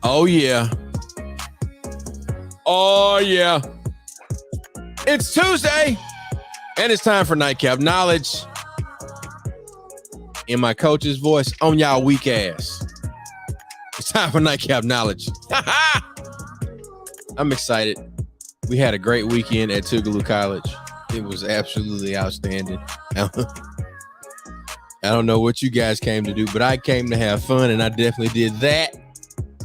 Oh, yeah. Oh, yeah. It's Tuesday, and it's time for Nightcap Knowledge. In my coach's voice, on y'all weak ass. It's time for Nightcap Knowledge. I'm excited. We had a great weekend at Tougaloo College. It was absolutely outstanding. I don't know what you guys came to do, but I came to have fun, and I definitely did that.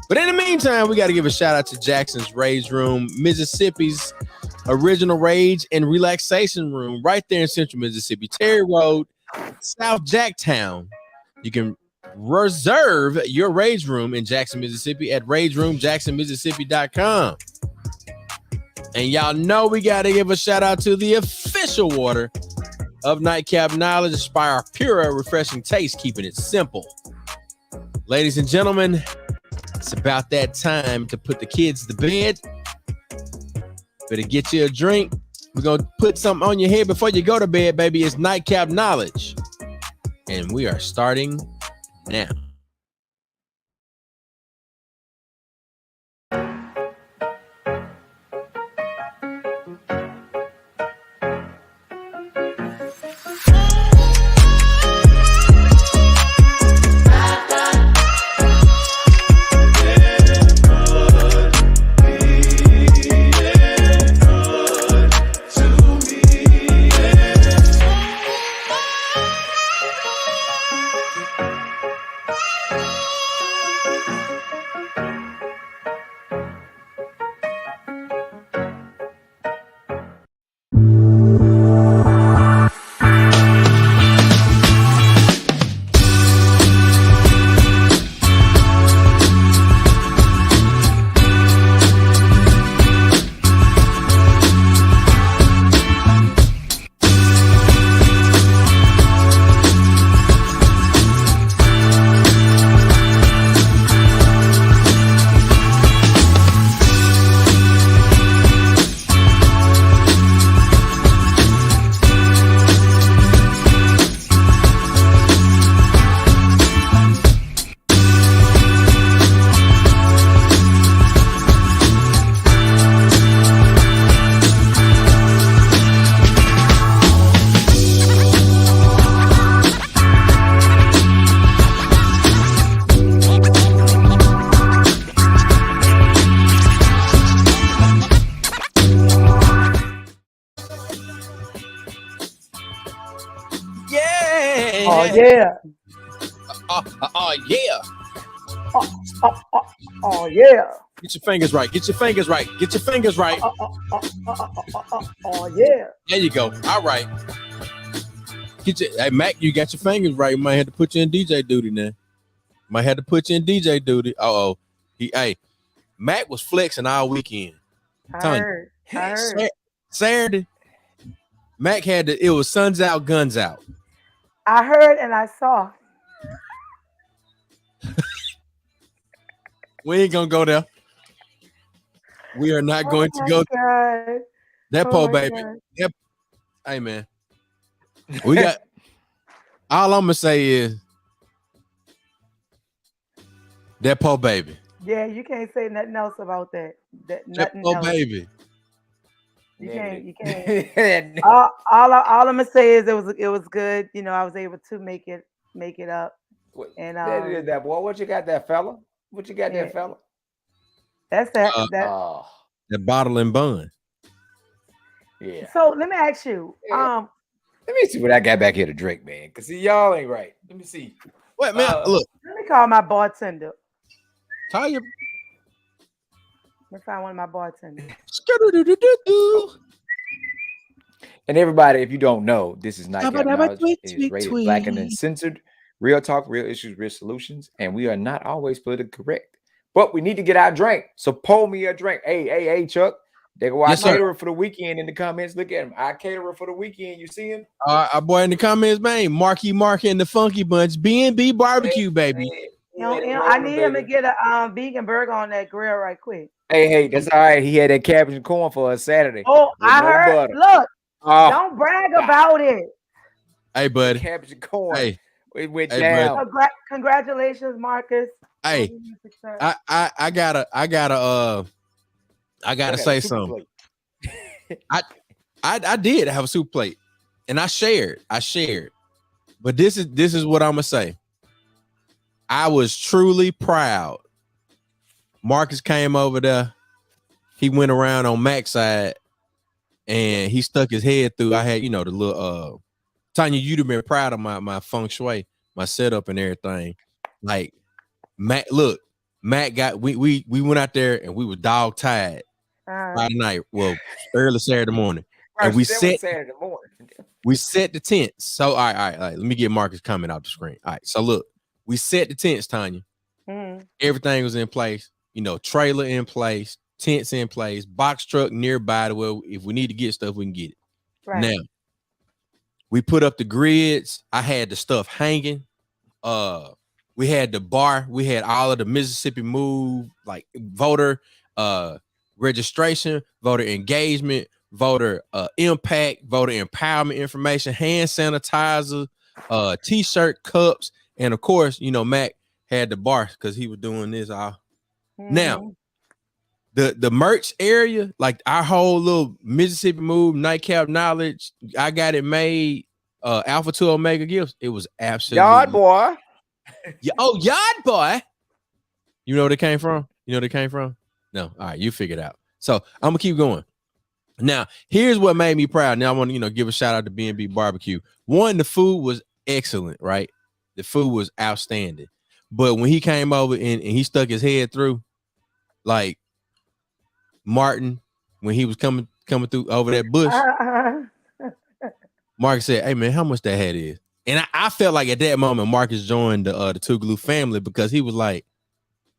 But in the meantime, we got to give a shout out to Jackson's Rage Room, Mississippi's original rage and relaxation room right there in Central Mississippi, Terry Road, South Jacktown. You can reserve your Rage Room in Jackson, Mississippi at rageroomjacksonmississippi.com. And y'all know we got to give a shout out to the official water of Nightcap Knowledge, Aspire Pure, refreshing taste, keeping it simple. Ladies and gentlemen, it's about that time to put the kids to bed. Better get you a drink. We're going to put something on your head before you go to bed, baby. It's Nightcap Knowledge. And we are starting now. Yeah. Oh, yeah. Oh, yeah. Get your fingers right. Get your fingers right. Get your fingers right. Oh, yeah. There you go. All right. Hey, Mac, you got your fingers right. You might have to put you in DJ duty now. Might have to put you in DJ duty. Uh-oh. Hey, Mac was flexing all weekend. I heard. Saturday, Mac it was suns out, guns out. I heard and I saw. We ain't gonna go there. We are not going to go there. That poor baby. Yep. Hey man. We got all I'm gonna say is that poor baby. Yeah, you can't say nothing else about that. That poor else. Baby. You can't. all I'm gonna say is it was good. You know, I was able to make it up. And that boy. What you got there, fella? What you got there, fella? That's that. That bottle and bun. Yeah. So let me ask you. Let me see what I got back here to drink, man. Cause see, y'all ain't right. Let me see. Wait, man. Look. Let me call my bartender. Tell you. Let me find one of my bartenders. And everybody, if you don't know, this is Nightcap Knowledge. It is rated Black and Uncensored. Real talk, real issues, real solutions. And we are not always politically correct. But we need to get our drink. So pull me a drink. Hey, Chuck. They go, I cater for the weekend in the comments. Look at him. I cater for the weekend. You see him? Our boy in the comments, man. Marky and the Funky Bunch. B&B Barbecue, baby. I need him to get a vegan burger on that grill right quick. Hey, that's all right. He had that cabbage and corn for us Saturday. Oh, I heard. Butter. Look, don't brag about it. Hey, buddy. Cabbage and corn. Hey, It went down. Congratulations, Marcus. Hey, I gotta say something. I did have a soup plate, and I shared. But this is what I'm gonna say. I was truly proud. Marcus came over there. He went around on Mac's side, and he stuck his head through. I had, the little Tanya, you'd have been proud of my feng shui, my setup and everything. Like Mac got we went out there and we were dog tired Friday night. Well, early Saturday morning. And we set the tents. So all right. Let me get Marcus coming off the screen. All right. So look, we set the tents, Tanya. Everything was in place, trailer in place, tents in place, box truck nearby to where if we need to get stuff, we can get it. Right. Now, we put up the grids. I had the stuff hanging. We had the bar. We had all of the Mississippi Move, like voter registration, voter engagement, voter impact, voter empowerment information, hand sanitizer, t-shirt, cups, and of course, Mac had the bar because he was doing this all. Now, the merch area, like our whole little Mississippi Move nightcap knowledge, I got it made. Alpha 2 Omega Gifts. It was absolutely Yard boy. Yard boy. You know where they came from? No. All right, you figure it out. So I'm gonna keep going. Now, here's what made me proud. Now I want to, give a shout out to B&B Barbecue. One, the food was excellent, right? The food was outstanding. But when he came over and he stuck his head through, like Martin, when he was coming through over that bush, Marcus said, "Hey man, how much that hat is?" And I felt like at that moment, Marcus joined the Tougaloo family because he was like,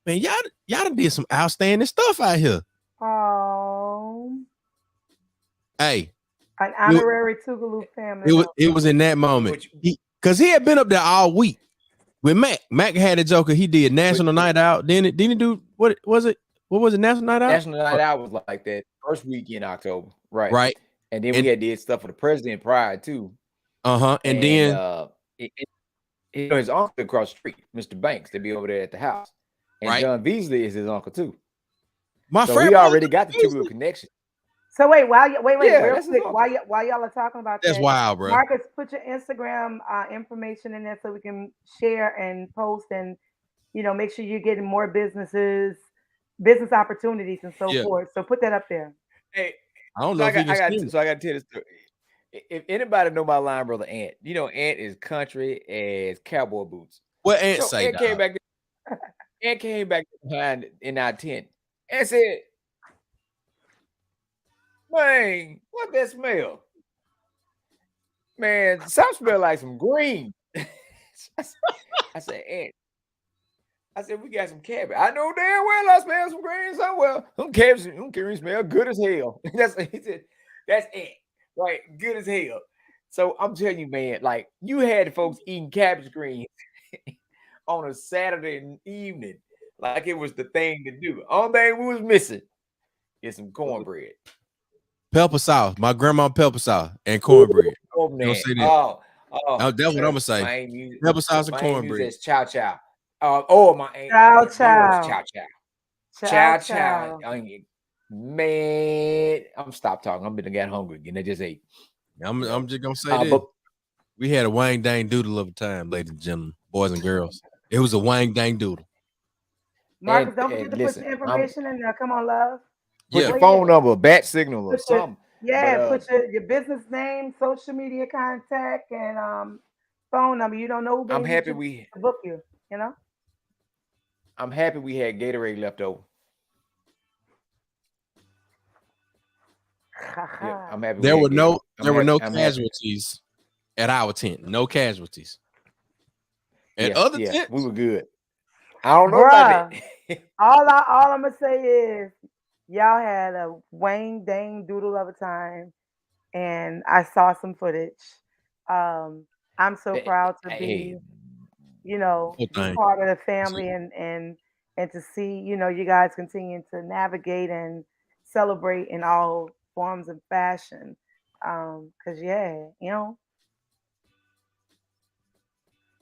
"Man, y'all done did some outstanding stuff out here." Oh, hey, an honorary Tougaloo family. It was in that moment because he had been up there all week with Mac. Mac had a joker. He did National Night Out. Didn't he do what was it? What was it? National Night Out. National Night Out was like that first week in October, right? Right. And then we had did stuff for the president prior too. And then his uncle across the street, Mr. Banks, to be over there at the house. And right. John Beasley is his uncle too. So we already got the Tougaloo connection. So wait, real quick, while y'all are talking about that's wild, bro. Marcus, put your Instagram information in there so we can share and post and make sure you're getting more business opportunities and so forth. So put that up there. Hey, I don't know. I got to tell you this story. If anybody know my line brother Ant, Ant is country as cowboy boots. What Ant say? Ant came back. Ant came back behind in our tent and said, "Man, what that smell? Man, some smell like some green." I said, "Ant." I said, "We got some cabbage." I know damn well I smell some green somewhere. Them cabbage smell good as hell. He said, "That's it, right? Good as hell." So I'm telling you, man, like you had folks eating cabbage greens on a Saturday evening, like it was the thing to do. Only thing we was missing is some cornbread, pepper sauce. My grandma pepper sauce and cornbread. That's what I'm gonna say. Pepper sauce and cornbread. That's chow chow. My aunt. Chow. Man, I'm stop talking. I'm gonna get hungry again. I just ate. I'm just gonna say this. We had a wang dang doodle of a time, ladies and gentlemen, boys and girls. It was a wang dang doodle. Marcus, don't forget to put the information in there. Come on, love. Put your phone number, bat signal, or something. Put your business name, social media contact, and phone number. You don't know who. I'm happy we book you. I'm happy we had Gatorade left over. I'm happy. There were no casualties at our tent. No casualties. At other tents, we were good. I don't know about it. all I'm gonna say is y'all had a wang dang doodle of a time, and I saw some footage. I'm so proud to be, part of the family and to see, you guys continue to navigate and celebrate in all forms of fashion. Cause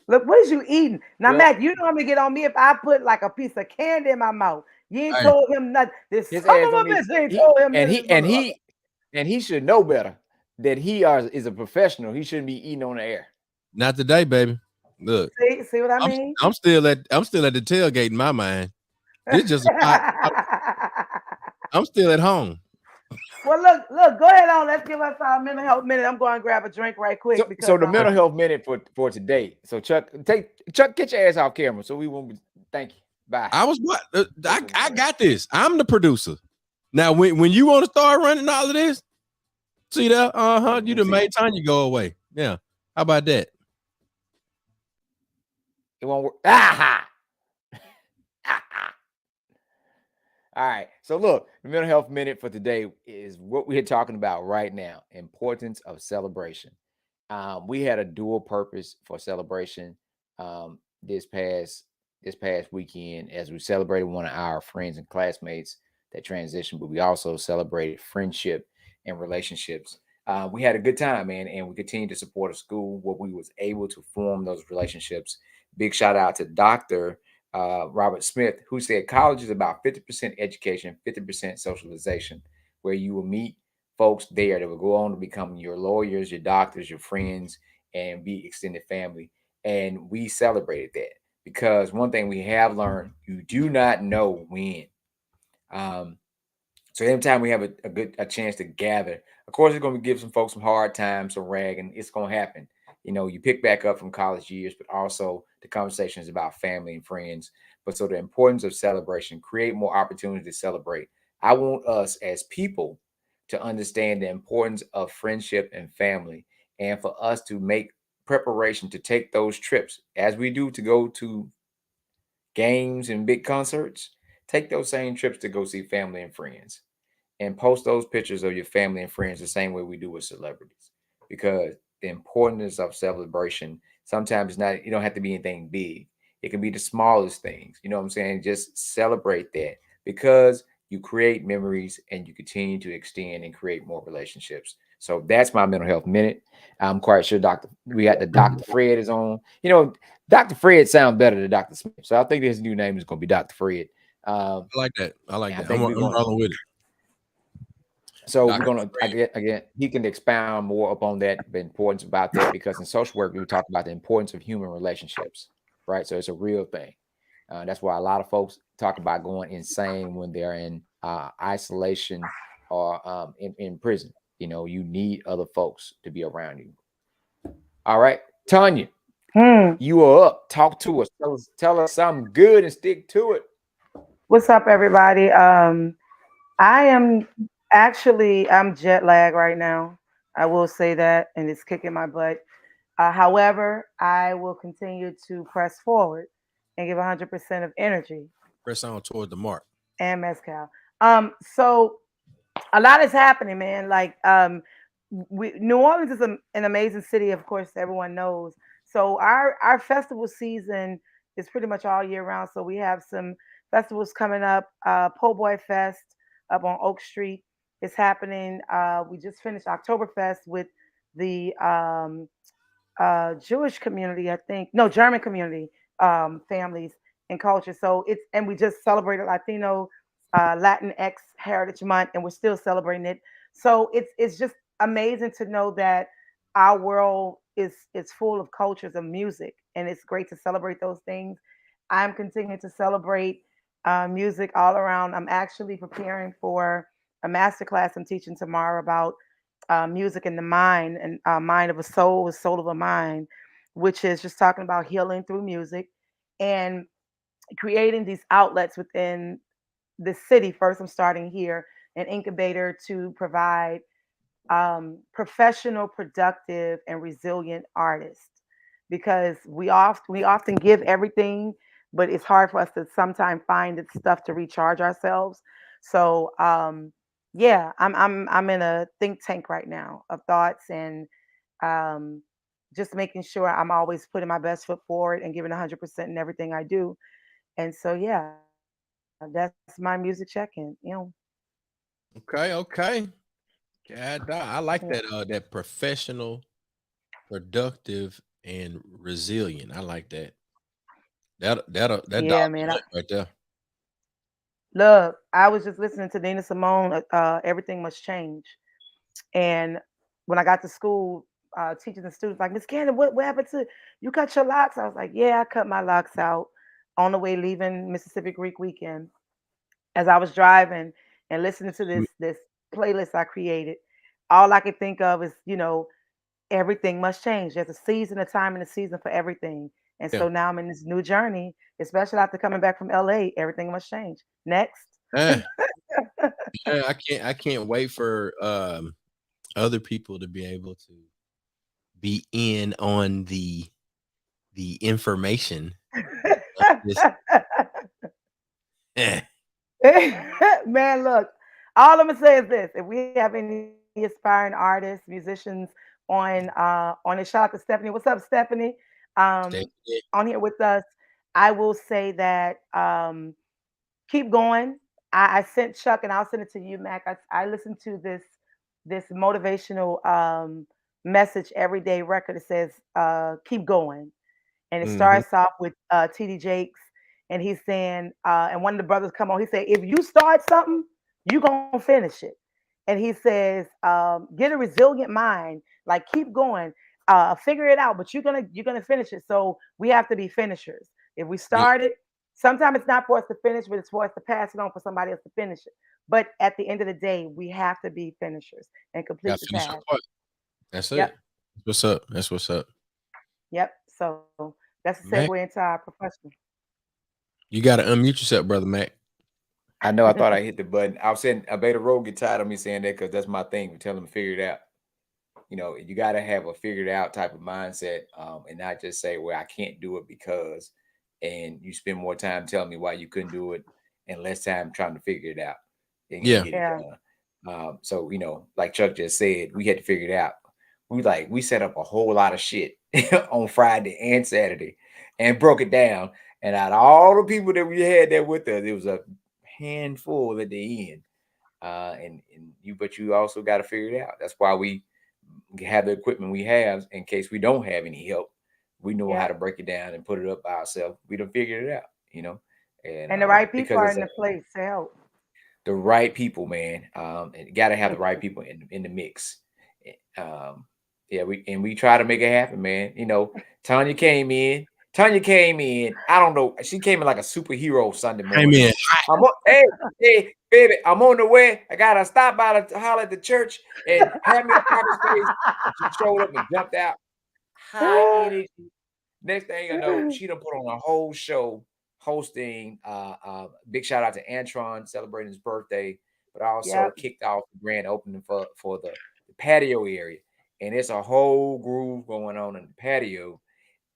Look, what is you eating? Now, Well, Mac, you know I'm gonna get on me if I put like a piece of candy in my mouth. You ain't Hey, told him nothing. This his son ass of don't a need bitch ain't he told him and nothing. he and he and he should know better that he is a professional. He shouldn't be eating on the air. not today, baby. Look, See what I mean? I'm still at the tailgate in my mind. This just a pot. I'm still at home. Well, look, go ahead on. Let's give us our mental health minute. I'm going to grab a drink right quick So because the mental health minute for today. So Chuck, get your ass off camera so we won't be. Thank you. Bye. I was what I got this. I'm the producer. Now, when you want to start running all of this, see that? You done made Tanya go away. Yeah. How about that? It won't work. Aha! All right. So look, the mental health minute for today is what we're talking about right now: importance of celebration. We had a dual purpose for celebration this past weekend as we celebrated one of our friends and classmates that transitioned, but we also celebrated friendship and relationships. We had a good time, man, and we continue to support a school where we was able to form those relationships. Big shout out to Dr. Robert Smith, who said college is about 50% education, 50% socialization, where you will meet folks there that will go on to become your lawyers, your doctors, your friends, and be extended family. And we celebrated that because one thing we have learned, you do not know when. So every time we have a chance to gather, of course, it's going to give some folks some hard times, some ragging. It's going to happen. You know, you pick back up from college years, but also the conversations about family and friends. But so the importance of celebration, create more opportunities to celebrate. I want us as people to understand the importance of friendship and family, and for us to make preparation to take those trips as we do to go to games and big concerts. Take those same trips to go see family and friends and post those pictures of your family and friends the same way we do with celebrities, because the importance of celebration sometimes it's not, you don't have to be anything big. It can be the smallest things, you know what I'm saying? Just celebrate that, because you create memories and you continue to extend and create more relationships. So that's my mental health minute. I'm quite sure we got the Dr. Fred is on. You know, Dr. Fred sounds better than Dr. Smith, so I think his new name is going to be Dr. Fred. I like that. I like that. I'm rolling with it. So we're gonna again, he can expound more upon that, the importance about that, because in social work we talk about the importance of human relationships, right? So it's a real thing. That's why a lot of folks talk about going insane when they're in isolation or in prison. You know, you need other folks to be around you. All right, Tanya, you are up. Talk to us. Tell us something good and stick to it. What's up, everybody? I am I'm jet lag right now. I will say that, and it's kicking my butt. However, I will continue to press forward and give 100% of energy Press on toward the mark. and mezcal. So a lot is happening, man. Like, New Orleans is an amazing city, of course, everyone knows. So our festival season is pretty much all year round. So we have some festivals coming up. Po' Boy Fest up on Oak Street is happening. We just finished Oktoberfest with the Jewish community, I think. No, German community, families and culture. So and we just celebrated Latino, Latinx Heritage Month, and we're still celebrating it. So it's just amazing to know that our world is full of cultures of music, and it's great to celebrate those things. I'm continuing to celebrate music all around. I'm actually preparing for a master class I'm teaching tomorrow about music and the mind, and mind of a soul of a mind, which is just talking about healing through music and creating these outlets within the city. First, I'm starting here, an incubator to provide professional, productive, and resilient artists, because we often give everything, but it's hard for us to sometimes find the stuff to recharge ourselves. So yeah, I'm in a think tank right now of thoughts, and um, just making sure I'm always putting my best foot forward and giving 100% in everything I do. And so yeah, that's my music check-in. Okay. God, I like that. That professional, productive, and resilient. I like that. That dog Yeah, man. right there. Look, I was just listening to Nina Simone. Everything must change. And when I got to school, teachers and students like, Miss Cannon, what happened to you? Cut your locks? I was like, yeah, I cut my locks out on the way leaving Mississippi Greek weekend. As I was driving and listening to this playlist I created, all I could think of is, everything must change. There's a season, a time, and a season for everything. And Yeah. so now I'm in this new journey, especially after coming back from LA. Everything must change. Next. Yeah. I can't wait for other people to be able to be in on the information of this. Man, look, all I'm gonna say is this: if we have any aspiring artists, musicians on this, shout out to Stephanie. What's up, Stephanie? On here with us, I will say that keep going. I sent Chuck, and I'll send it to you, Mac. I listened to this motivational message everyday record. It says keep going, and it starts off with TD Jakes, and he's saying, and one of the brothers come on, he said, if you start something, you gonna finish it. And he says, get a resilient mind, like keep going, figure it out, but you're gonna finish it. So we have to be finishers. If we start it, sometimes it's not for us to finish, but it's for us to pass it on for somebody else to finish it. But at the end of the day, we have to be finishers and complete the task. That's it. What's up? That's what's up. Yep. So that's a segue into our profession. You got to unmute yourself, brother Mac. I know. I thought I hit the button. I was saying, I bet a road get tired of me saying that because that's my thing. We tell them to figure it out. You got to have a figured out type of mindset, and not just say, well, I can't do it because, and you spend more time telling me why you couldn't do it and less time trying to figure it out. And get it done. So, like Chuck just said, we had to figure it out. We set up a whole lot of shit on Friday and Saturday and broke it down. And out of all the people that we had there with us, it was a handful at the end. But you also got to figure it out. That's why we have the equipment we have in case we don't have any help. We know how to break it down and put it up by ourselves. We done figured it out, And the right people are in the place to help. The right people, man. And got to have the right people in the mix. We try to make it happen, man. Tanya came in. I don't know. She came in like a superhero Sunday morning. Hey, baby, I'm on the way. I gotta stop by to holler at the church and have me a parking space. She showed up and jumped out. High energy. Next thing I know, she done put on a whole show hosting. Big shout out to Antron celebrating his birthday, but also kicked off the grand opening for the patio area. And it's a whole groove going on in the patio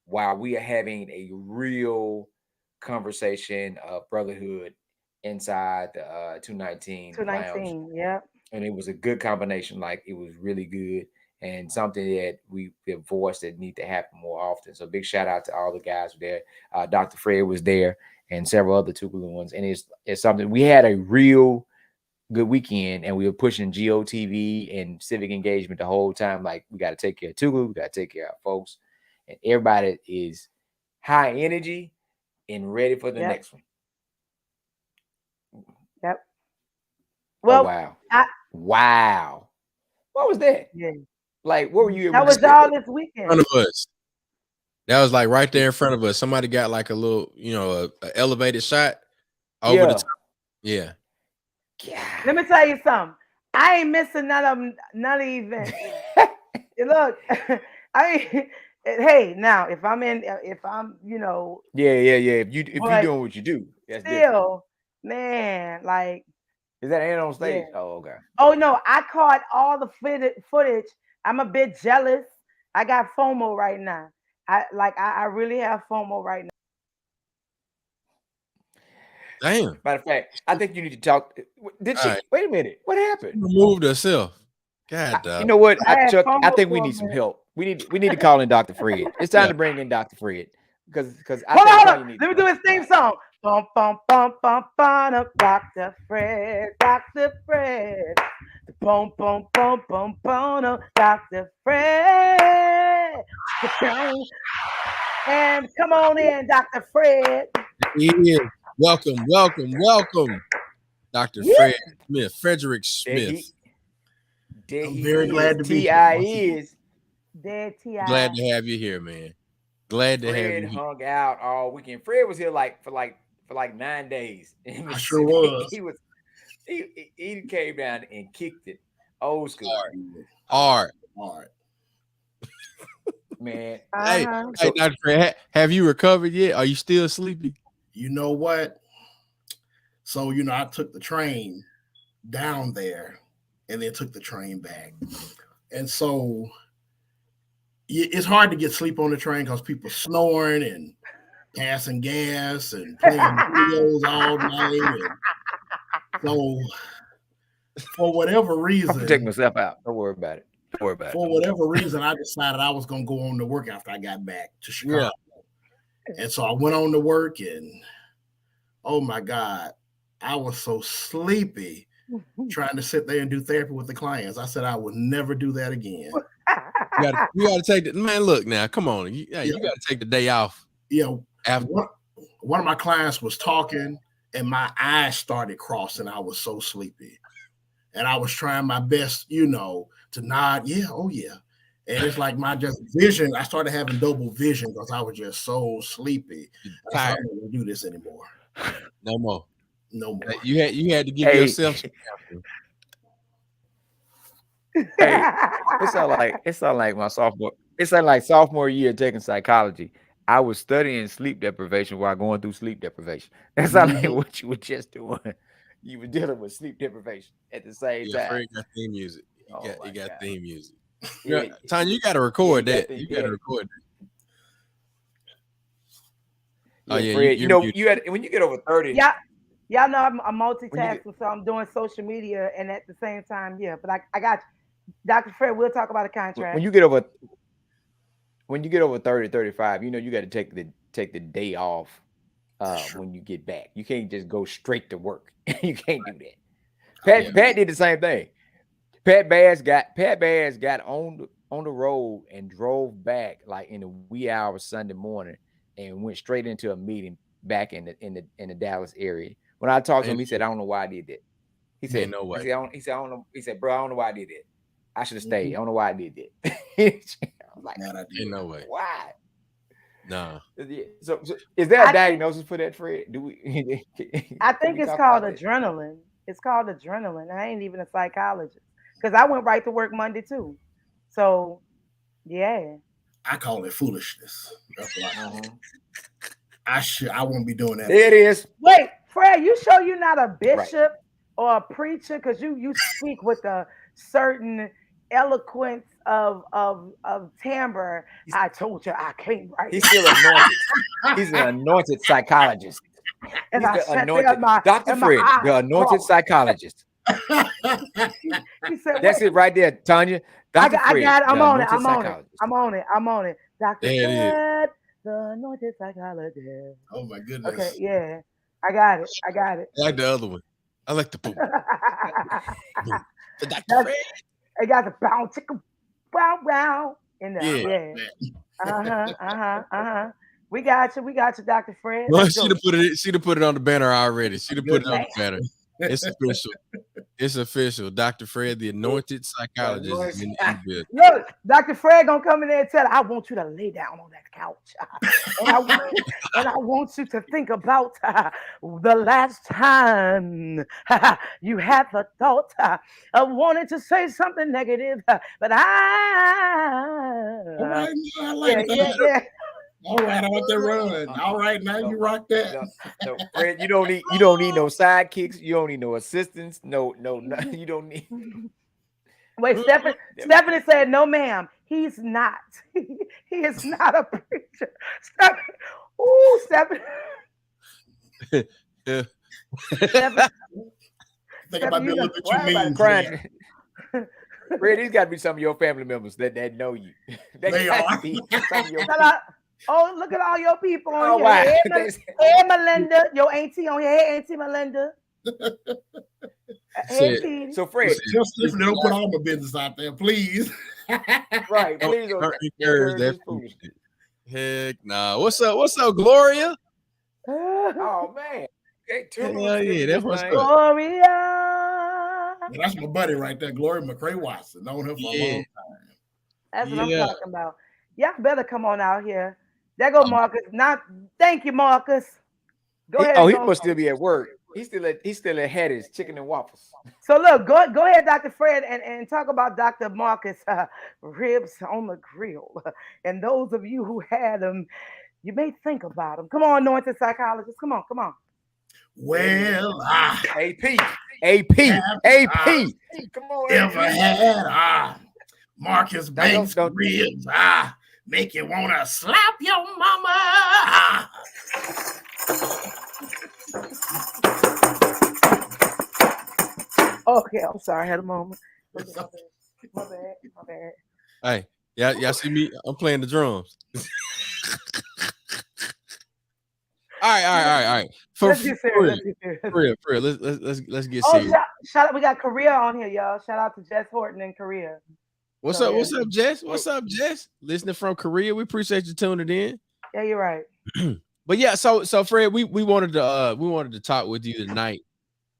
while we are having a real conversation of brotherhood inside the 219 lounge. Yeah. And it was a good combination. Like, it was really good and something that we have voiced that need to happen more often. So big shout out to all the guys there. Dr. Fred was there and several other Tupelo ones. And it's something, we had a real good weekend, and we were pushing GOTV and civic engagement the whole time. Like, we got to take care of Tupelo, we got to take care of folks, and everybody is high energy and ready for the next one. Yep. Well, wow. What was that? Yeah. Like, what were you? That was all this weekend. In front of us. That was like right there in front of us. Somebody got like a little, a elevated shot over the top. Yeah. Let me tell you something. I ain't missing none of the events. Look, hey, now if I'm, yeah. If you're doing what you do, that's still, different. Man, like, is that ain't on stage? Yeah. Oh, okay. Oh no, I caught all the footage. I'm a bit jealous. I got FOMO right now. I really have FOMO right now. Damn. Matter of fact, I think you need to talk. Did she? Right. Wait a minute. What happened? Removed herself. God, you know what, Chuck? I think we need some help. We need to call in Dr. Fred. It's time to bring in Dr. Fred because hold on. Let me do his theme song. Bum, bum, bum, bum, bum, Dr. Fred, Dr. Fred. Boom, boom, boom, boom, boom, Dr. Fred. And come on in, Dr. Fred. He is. Welcome, Dr. Fred Smith, Frederick Smith. I'm very glad to be here. Dead T.I. Glad to have you here, man. Glad to have you here. Fred hung out all weekend. Fred was here for 9 days. I sure was. He came down and kicked it. Old school. Hard. Man. Hey, Dr. Fred, have you recovered yet? Are you still sleepy? You know what? So, I took the train down there and then took the train back. And so it's hard to get sleep on the train because people snoring and passing gas and playing videos all night. And so for whatever reason, I'll take myself out. Don't worry about it. For whatever reason, I decided I was going to go on to work after I got back to Chicago. Yeah. And so I went on to work and, oh my God, I was so sleepy trying to sit there and do therapy with the clients. I said I would never do that again. You got to take the, man, look now, come on. You got to take the day off. Yeah. One of my clients was talking and my eyes started crossing. I was so sleepy. And I was trying my best, to nod. Yeah, oh yeah. And it's like my just vision. I started having double vision because I was just so sleepy. I don't want to do this anymore. No more. You had to give yourself. It sound like my sophomore. It sounded like sophomore year taking psychology. I was studying sleep deprivation while going through sleep deprivation. That sounds like what you were just doing. You were dealing with sleep deprivation at the same time. Fred got theme music. You got theme music. Yeah, Tanya, you got to record that. You got to record that. Oh yeah, Fred, you had when you get over 30. Yeah, y'all know I'm multitasking, so I'm doing social media and at the same time, but I got you. Dr. Fred, we'll talk about a contract. When you get over 30, 35, you got to take the day off when you get back. You can't just go straight to work. You can't do that. Pat did the same thing. Pat Bass got on the road and drove back like in the wee hours Sunday morning and went straight into a meeting back in the Dallas area. When I talked to him, he said, "I don't know why I did that." He said, "No way." He said, "I don't know." He said, "Bro, I don't know why I did that. I should have stayed. I don't know why I did that." I was like, "No way. Why?" No. So is there a diagnosis for that, Fred? Do we? I think it's called adrenaline. It's called adrenaline. I ain't even a psychologist because I went right to work Monday too. So, yeah. I call it foolishness. That's what I call it. I won't be doing that. There it is. Wait, Fred, you sure you're not a bishop or a preacher? Because you speak with a certain eloquence of timbre. I told you I came right. He's still anointed. He's an anointed psychologist. And He's the anointed Dr. Fred, the anointed psychologist. He said, that's it right there, Tanya. Dr. I Fred, got it. I'm on it. Dr. Fred, the anointed psychologist. Oh my goodness. Okay, yeah. I got it. I like the other one. I like the boom. The Dr. Fred. I got the bow chicka bow in there. Yeah. We got you, Dr. Fred. Well, she'd have put it on the banner already. She'd have put it on the banner. It's official. It's official. Dr. Fred, the anointed psychologist. Look, Dr. Fred gonna come in there and tell her, I want you to lay down on that couch. and I want you to think about the last time you had the thought of wanting to say something negative. But I like that. Yeah. All right, I want that run. All right, now you rock that. No, Fred, you don't need no sidekicks. You don't need no assistants. No, you don't need. Wait, Stephanie said, "No, ma'am, he's not. He is not a preacher." Stephanie. Stephanie. Think about the what you mean. Crying. Fred, these got to be some of your family members that know you. They are. Some of your Oh, look at all your people on Oh, here. wow. Hey, Melinda, your auntie on here. Hey, Auntie Melinda. Hey, Said, Petey. So, Fred, Tell Stephanie don't put all my business out there, please. right? don't Please don't encourage encourage that this foolishness. Heck nah. What's up? What's up, Gloria? Oh man. Okay, Hell yeah, that's what's up. Gloria. That's my buddy right there, Gloria McCray Watson. Known her for a long time. That's what I'm talking about. Y'all better come on out here. There go Marcus. Thank you, Marcus. Go ahead. Oh, he must still be at work. He's still at Hattie's Chicken and Waffles. So look, go ahead, Dr. Fred, and talk about Dr. Marcus ribs on the grill. And those of you who had them, you may think about them. Come on, anointed psychologist. Come on. Well, AP. Come on, ever had Marcus Banks ribs make you wanna slap your mama. Okay, I'm sorry, I had a moment. My bad. Hey, y'all see me? I'm playing the drums. All right. Let's get serious. For real. Let's get serious. Shout out! We got Korea on here, y'all. Shout out to Jess Horton in Korea. What's up, Jess? What's up, Jess? Listening from Korea. We appreciate you tuning in. Yeah, you're right. But yeah, so Fred, we wanted to talk with you tonight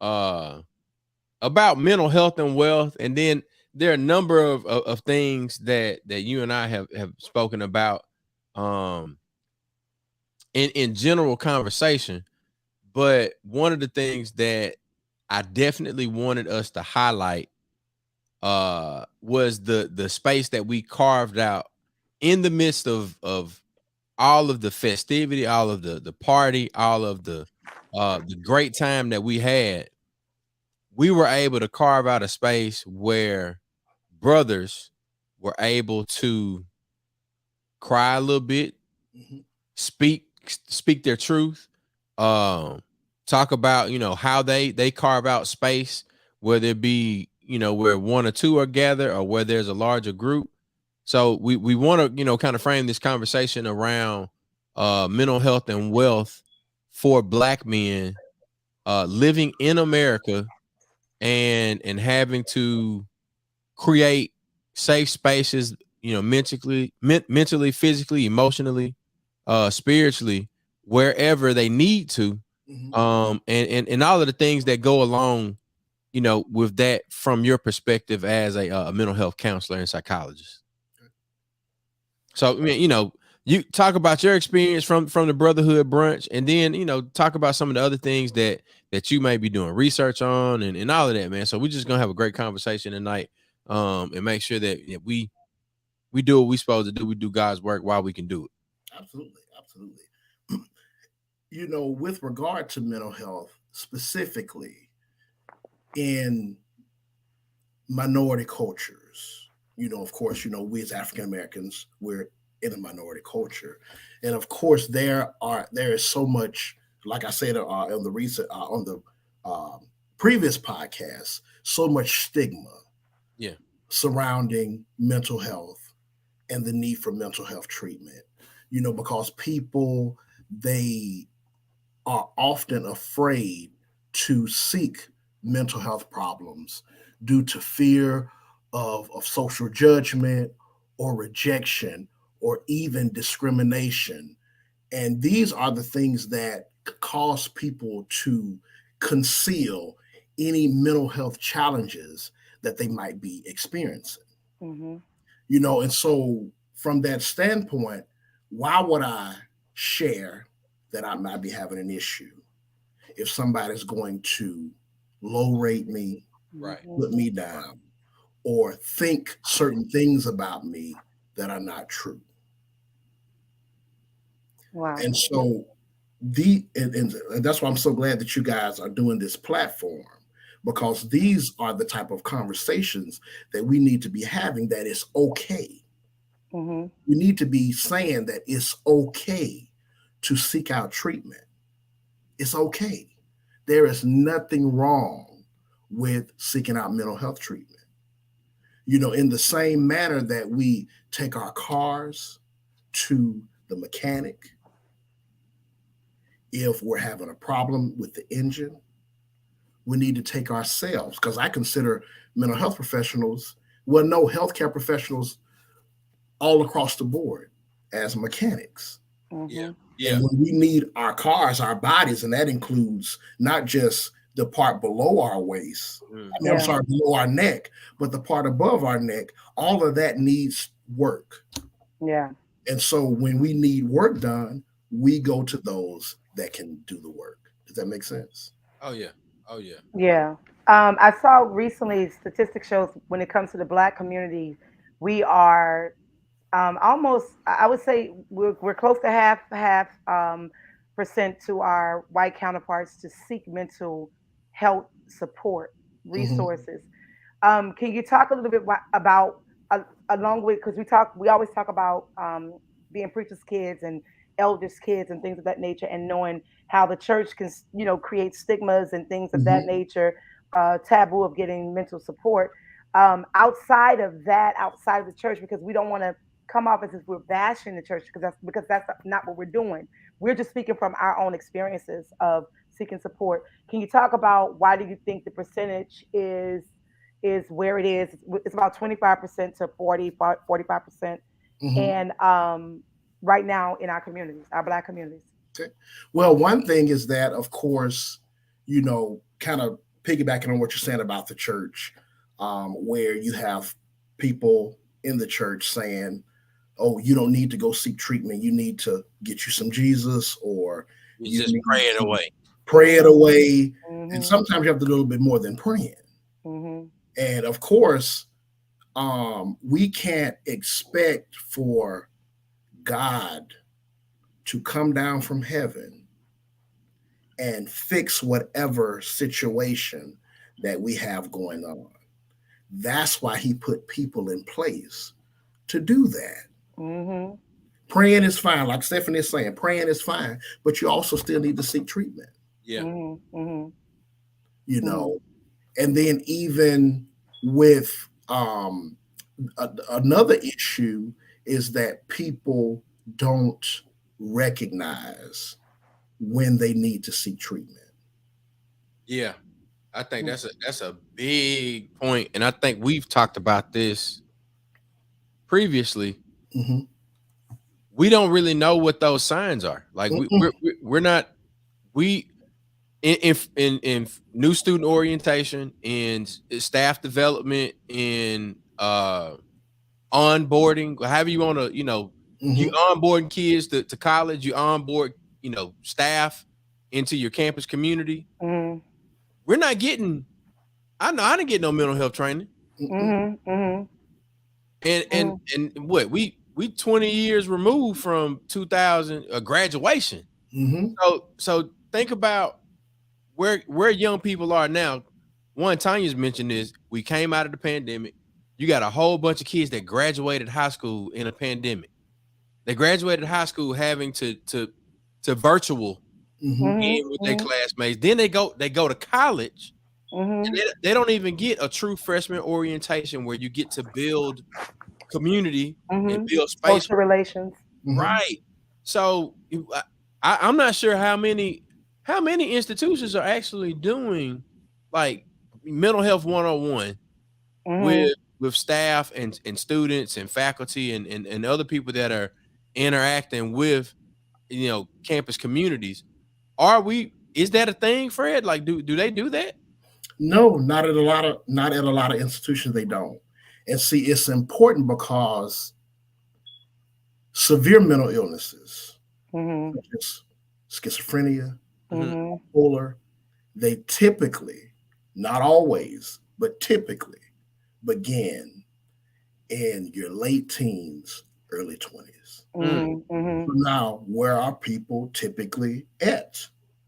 about mental health and wealth, and then there are a number of things that you and I have spoken about in general conversation. But one of the things that I definitely wanted us to highlight was the space that we carved out in the midst of all of the festivity, all of the party, all of the great time that we had. We were able to carve out a space where brothers were able to cry a little bit, speak their truth, talk about, how they carve out space, whether it be, where one or two are gathered or where there's a larger group. So we want to, kind of frame this conversation around mental health and wealth for Black men living in America and having to create safe spaces, mentally, physically, emotionally, spiritually, wherever they need to, and all of the things that go along, with that from your perspective as a mental health counselor and psychologist. So, you talk about your experience from the Brotherhood Brunch, and then, talk about some of the other things that you may be doing research on and all of that, man. So we're just going to have a great conversation tonight, and make sure that we do what we're supposed to do. We do God's work while we can do it. Absolutely. With regard to mental health, specifically in minority cultures, of course, we as African Americans, we're in a minority culture, and of course there is so much, like I said on the previous podcast, so much stigma, surrounding mental health and the need for mental health treatment. Because people, they are often afraid to seek mental health problems due to fear of social judgment or rejection or even discrimination. And these are the things that cause people to conceal any mental health challenges that they might be experiencing. And so from that standpoint, why would I share that I might be having an issue if somebody's going to low rate me, put me down, or think certain things about me that are not true? Wow. And so and that's why I'm so glad that you guys are doing this platform, because these are the type of conversations that we need to be having, that it's okay. We need to be saying that it's okay to seek out treatment. It's okay. There is nothing wrong with seeking out mental health treatment. In the same manner that we take our cars to the mechanic, if we're having a problem with the engine, we need to take ourselves, because I consider mental health professionals, well, no, healthcare professionals all across the board as mechanics. Yeah. And when we need our cars, our bodies, and that includes not just the part below our waist, I'm sorry, below our neck, but the part above our neck, all of that needs work. Yeah. And so when we need work done, we go to those that can do the work. Does that make sense? Oh yeah. Oh yeah. Yeah. I saw recently statistics shows when it comes to the Black community, we are almost, I would say we're close to half percent to our white counterparts to seek mental health support resources. Can you talk a little bit about along with, because we always talk about being preachers' kids and elders' kids and things of that nature, and knowing how the church can create stigmas and things of that nature, taboo of getting mental support. Outside of that, outside of the church, because we don't want to come off as if we're bashing the church, because that's not what we're doing. We're just speaking from our own experiences of seeking support. Can you talk about why do you think the percentage is where it is? It's about 25% to 45%, and right now in our communities, our Black communities. Okay. Well, one thing is that, of course, kind of piggybacking on what you're saying about the church, where you have people in the church saying, oh, you don't need to go seek treatment. You need to get you some Jesus, or you just pray it away. Pray it away. And sometimes you have to do a little bit more than praying. And of course, we can't expect for God to come down from heaven and fix whatever situation that we have going on. That's why he put people in place to do that. Praying is fine. Like Stephanie is saying, praying is fine, but you also still need to seek treatment. Yeah. And then even with another issue is that people don't recognize when they need to seek treatment. Yeah. I think that's a big point. And I think we've talked about this previously. We don't really know what those signs are. Like we're not, in new student orientation, in staff development, in onboarding, however you want to, you onboarding kids to college, you onboard, staff into your campus community. We're not getting, I didn't get no mental health training. And what we 20 years removed from 2000 graduation. So think about where young people are now. One, Tanya's mentioned this. We came out of the pandemic. You got a whole bunch of kids that graduated high school in a pandemic. They graduated high school having to virtual in with their classmates. Then they go to college. And they don't even get a true freshman orientation where you get to build community and build space, social relations. Right. So I'm not sure how many institutions are actually doing like mental health 101 with staff and students and faculty and other people that are interacting with campus communities. Is that a thing, Fred? Like do they do that? No, not at a lot of institutions they don't. And see, it's important because severe mental illnesses, such as schizophrenia, bipolar, they typically, not always, but typically begin in your late teens, early 20s. So now, where are people typically at?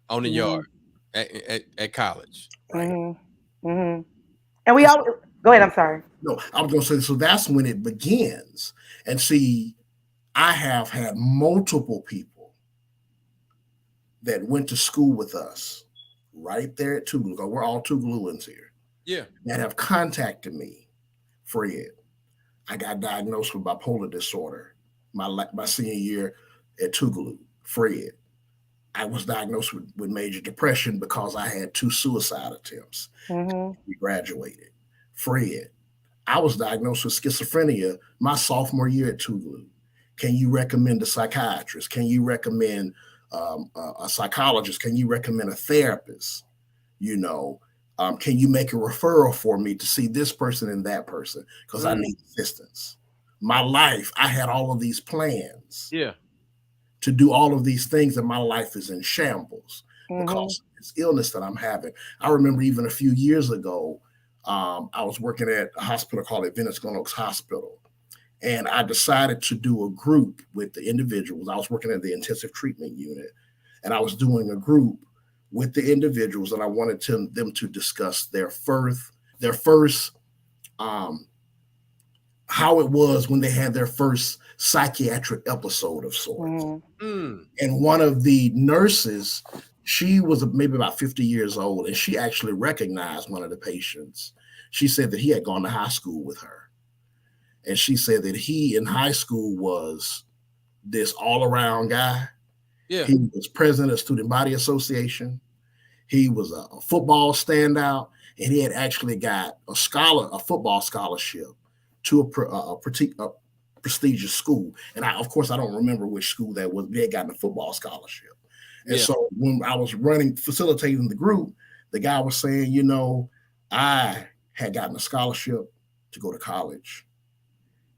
On the yard, at college. Right. And we all go ahead. I'm sorry. No, I was going to say, so that's when it begins. And see, I have had multiple people that went to school with us right there at Tougaloo. We're all Tougalooans here. Yeah. That have contacted me. Fred, I got diagnosed with bipolar disorder my senior year at Tougaloo, Fred. I was diagnosed with major depression because I had 2 suicide attempts. We graduated. Fred, I was diagnosed with schizophrenia my sophomore year at Tougaloo. Can you recommend a psychiatrist? Can you recommend a psychologist? Can you recommend a therapist? You know, can you make a referral for me to see this person and that person? Because I need assistance. My life, I had all of these plans. Yeah. To do all of these things, and my life is in shambles because of this illness that I'm having. I remember even a few years ago, I was working at a hospital called Venice Glen Oaks Hospital, and I decided to do a group with the individuals. I was working at the intensive treatment unit, and I was doing a group with the individuals, and I wanted them to discuss their first how it was when they had their first psychiatric episode of sorts. And one of the nurses, she was maybe about 50 years old, and she actually recognized one of the patients. She said that he had gone to high school with her. And she said that he in high school was this all-around guy. Yeah. He was president of Student Body Association. He was a football standout, and he had actually got a football scholarship to a prestigious school. And of course, I don't remember which school that was. They had gotten a football scholarship. And so when I was facilitating the group, the guy was saying, you know, I had gotten a scholarship to go to college.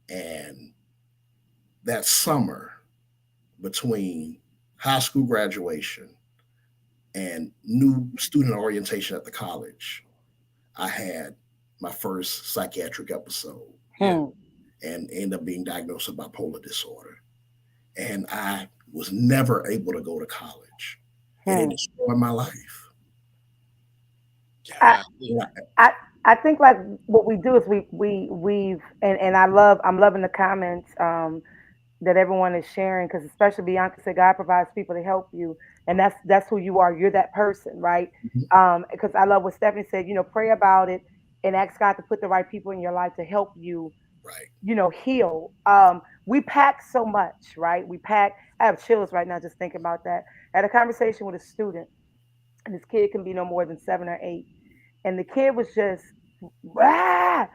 And that summer between high school graduation and new student orientation at the college, I had my first psychiatric episode and ended up being diagnosed with bipolar disorder. And I was never able to go to college. And it destroyed my life. I think like what we do is we've I'm loving the comments that everyone is sharing, because especially Bianca said God provides people to help you, and that's who you are. You're that person, right? Because I love what Stephanie said. You know, pray about it and ask God to put the right people in your life to help you. Right. You know, heal. We pack so much, right? I have chills right now just thinking about that. I had a conversation with a student, and this kid can be no more than 7 or 8, and the kid was just I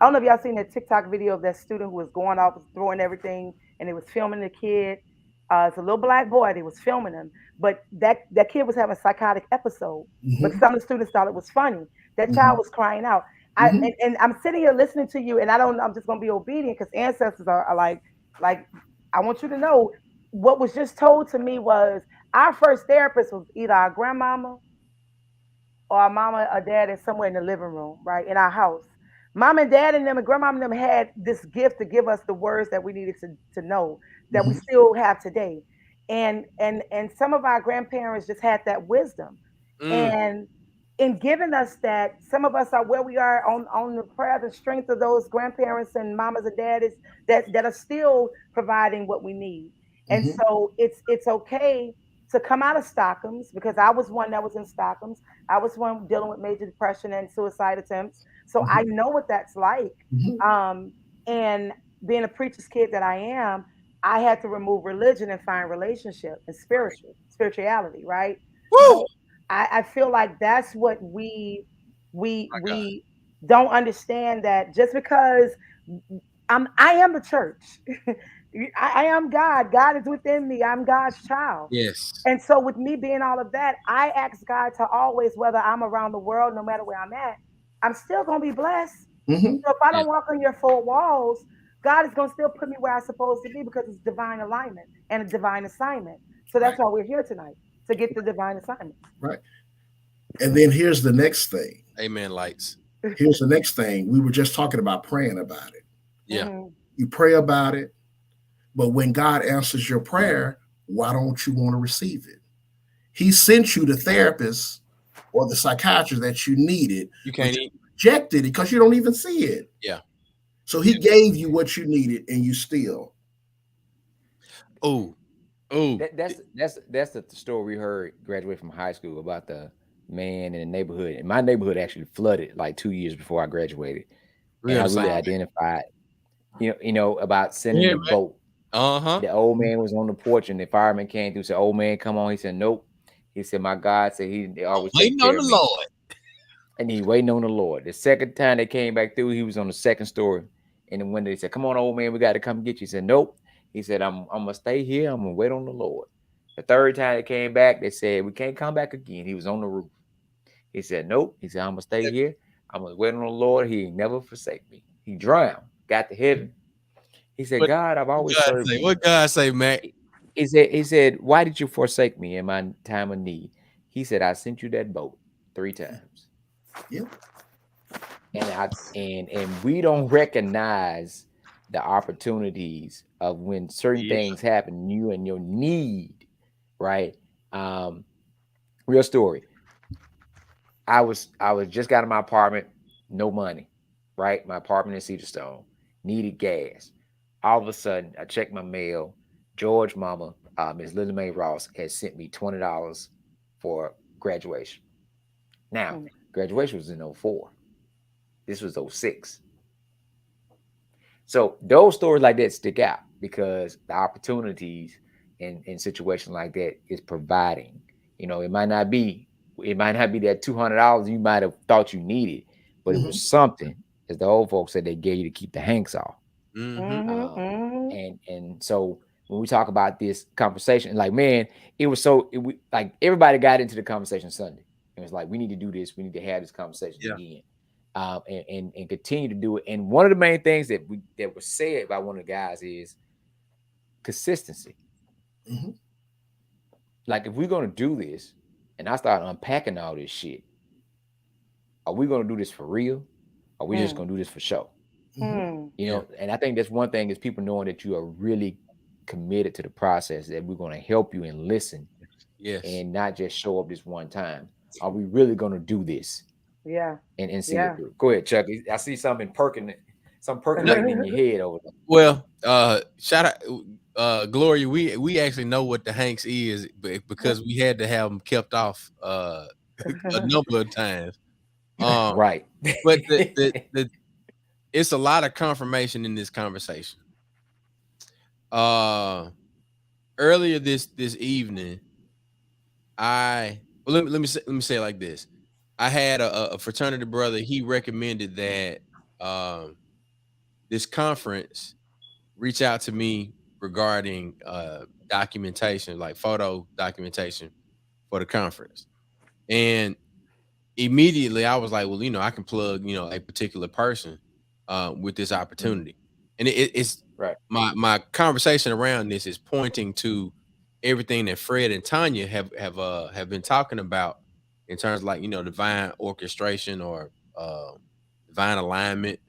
don't know if y'all seen that TikTok video of that student who was going off, was throwing everything, and they was filming the kid. It's a little black boy. They was filming him, but that kid was having a psychotic episode. But some of the students thought it was funny. That child was crying out. And I'm sitting here listening to you, and I'm just gonna be obedient because ancestors are like I want you to know what was just told to me was our first therapist was either our grandmama or our mama or dad is somewhere in the living room, right, in our house. Mom and dad and them and grandma and them had this gift to give us the words that we needed to know that we still have today. And some of our grandparents just had that wisdom. And in giving us that, some of us are where we are on the prayer, the strength of those grandparents and mamas and daddies that are still providing what we need. And so it's okay to come out of Stockholm's, because I was one that was in Stockholm's. I was one dealing with major depression and suicide attempts. So I know what that's like. And being a preacher's kid that I am, I had to remove religion and find relationship and spirituality, right? So I feel like that's what we don't understand, that just because I am the church. I am God. God is within me. I'm God's child. Yes. And so with me being all of that, I ask God to always, whether I'm around the world, no matter where I'm at, I'm still going to be blessed. So if I don't walk on your 4 walls, God is going to still put me where I'm supposed to be, because it's divine alignment and a divine assignment. So that's why we're here tonight, to get the divine assignment. Right. And then here's the next thing. Amen, lights. Here's the next thing. We were just talking about praying about it. Yeah. You pray about it, but when God answers your prayer, why don't you want to receive it? He sent you the therapist or the psychiatrist that you needed. You can't rejected it because you don't even see it. Yeah. So he gave you what you needed, and you still. That's the story we heard graduate from high school about the man in the neighborhood. And my neighborhood actually flooded like 2 years before I graduated. And I really identified, you know, about sending the boat The old man was on the porch, and the fireman came through. Said, "Old man, come on." He said, "Nope." He said, "My God said He always take care of me." Lord. And he waiting on the Lord. The second time they came back through, he was on the second story. And then when they said, "Come on, old man, we got to come get you," he said, "Nope." He said, I'm gonna stay here. I'm gonna wait on the Lord." The third time they came back, they said, "We can't come back again." He was on the roof. He said, "Nope." He said, "I'm gonna stay here. I'm gonna wait on the Lord. He ain't never forsake me." He drowned, got to heaven. He said, "God, I've always served you." What God say, Mac? He said, "Why did you forsake me in my time of need?" He said, "I sent you that boat 3 times." Yeah. And we don't recognize the opportunities of when certain things happen, you and your need, right? Real story. I was just got in my apartment, no money, right? My apartment in Cedar Stone, needed gas. All of a sudden, I checked my mail. George Mama, Miss Lily Mae Ross, had sent me $20 for graduation. Now, graduation was in 04. This was 06. So those stories like that stick out because the opportunities in situations like that is providing. You know, it might not be that $200 you might have thought you needed, but it was something, as the old folks said, they gave you to keep the hanks off. And so when we talk about this conversation, like, man, like everybody got into the conversation Sunday. It was like, we need to do this. We need to have this conversation again. And continue to do it. And one of the main things that was said by one of the guys is consistency. Like, if we're going to do this, and I start unpacking all this shit, are we going to do this for real? Or are we just going to do this for show? You know, and I think that's one thing is people knowing that you are really committed to the process, that we're going to help you and listen, and not just show up this one time. Are we really going to do this? Yeah. And see it through. Go ahead, Chuck. I see something percolating in your head over there. Well, shout out, Gloria. We actually know what the Hanks is because we had to have them kept off a number of times. Right. But it's a lot of confirmation in this conversation. Earlier this evening, let me say it like this. I had a fraternity brother. He recommended that this conference reach out to me regarding documentation, like photo documentation for the conference. And immediately I was like, well, I can plug, a particular person with this opportunity. And it's right. My conversation around this is pointing to everything that Fred and Tanya have been talking about in terms of, like, divine orchestration or divine alignment,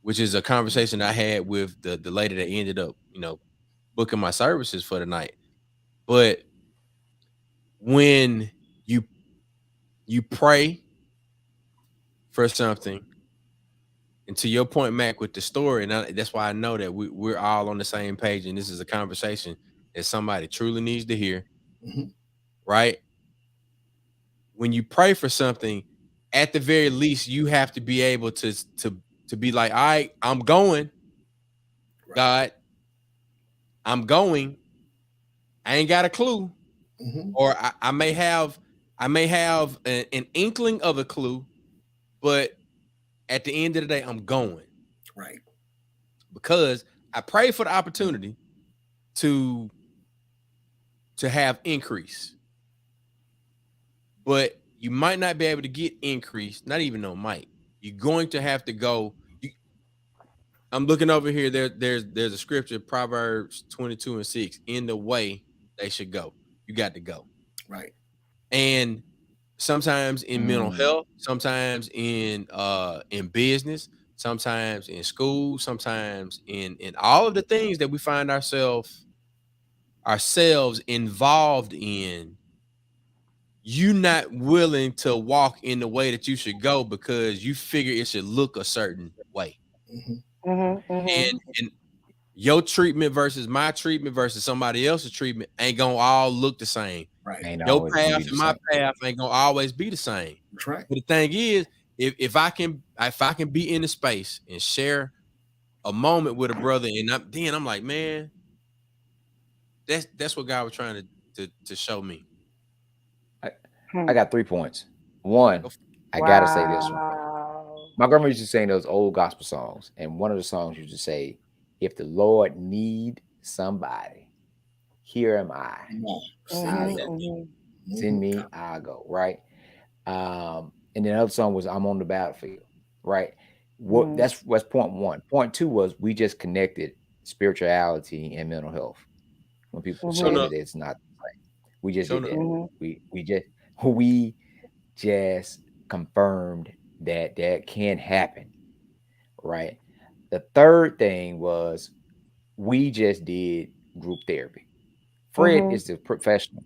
which is a conversation I had with the lady that ended up, booking my services for the night. But when you pray for something, and to your point, Mac, with the story, and that's why I know that we're all on the same page, and this is a conversation that somebody truly needs to hear, right? When you pray for something, at the very least, you have to be able to be like, all right, I'm going, God, I'm going. I ain't got a clue, or I may have an inkling of a clue, but at the end of the day, I'm going. Right. Because I pray for the opportunity to have increase. But you might not be able to get increase, not even no might. You're going to have to go. I'm looking over here. There's a scripture, Proverbs 22:6. In the way they should go, you got to go. Right. And sometimes in mental health, sometimes in business, sometimes in school, sometimes in all of the things that we find ourselves involved in, you not willing to walk in the way that you should go because you figure it should look a certain way. And your treatment versus my treatment versus somebody else's treatment ain't gonna all look the same. Right. Your path and my path ain't gonna always be the same. That's right. But the thing is, if I can be in the space and share a moment with a brother, and I'm like, man, That's what God was trying to show me. I got 3 points. One, I gotta say this one. My grandma used to sing those old gospel songs, and one of the songs used to say, "If the Lord need somebody, here am I. Send me, I'll go." Right. And then another song was "I'm on the battlefield." Right. That's point one. Point two was we just connected spirituality and mental health. When people say that it's not the same, we just did that. We just confirmed that that can happen. Right. The third thing was we just did group therapy. Fred is the professional.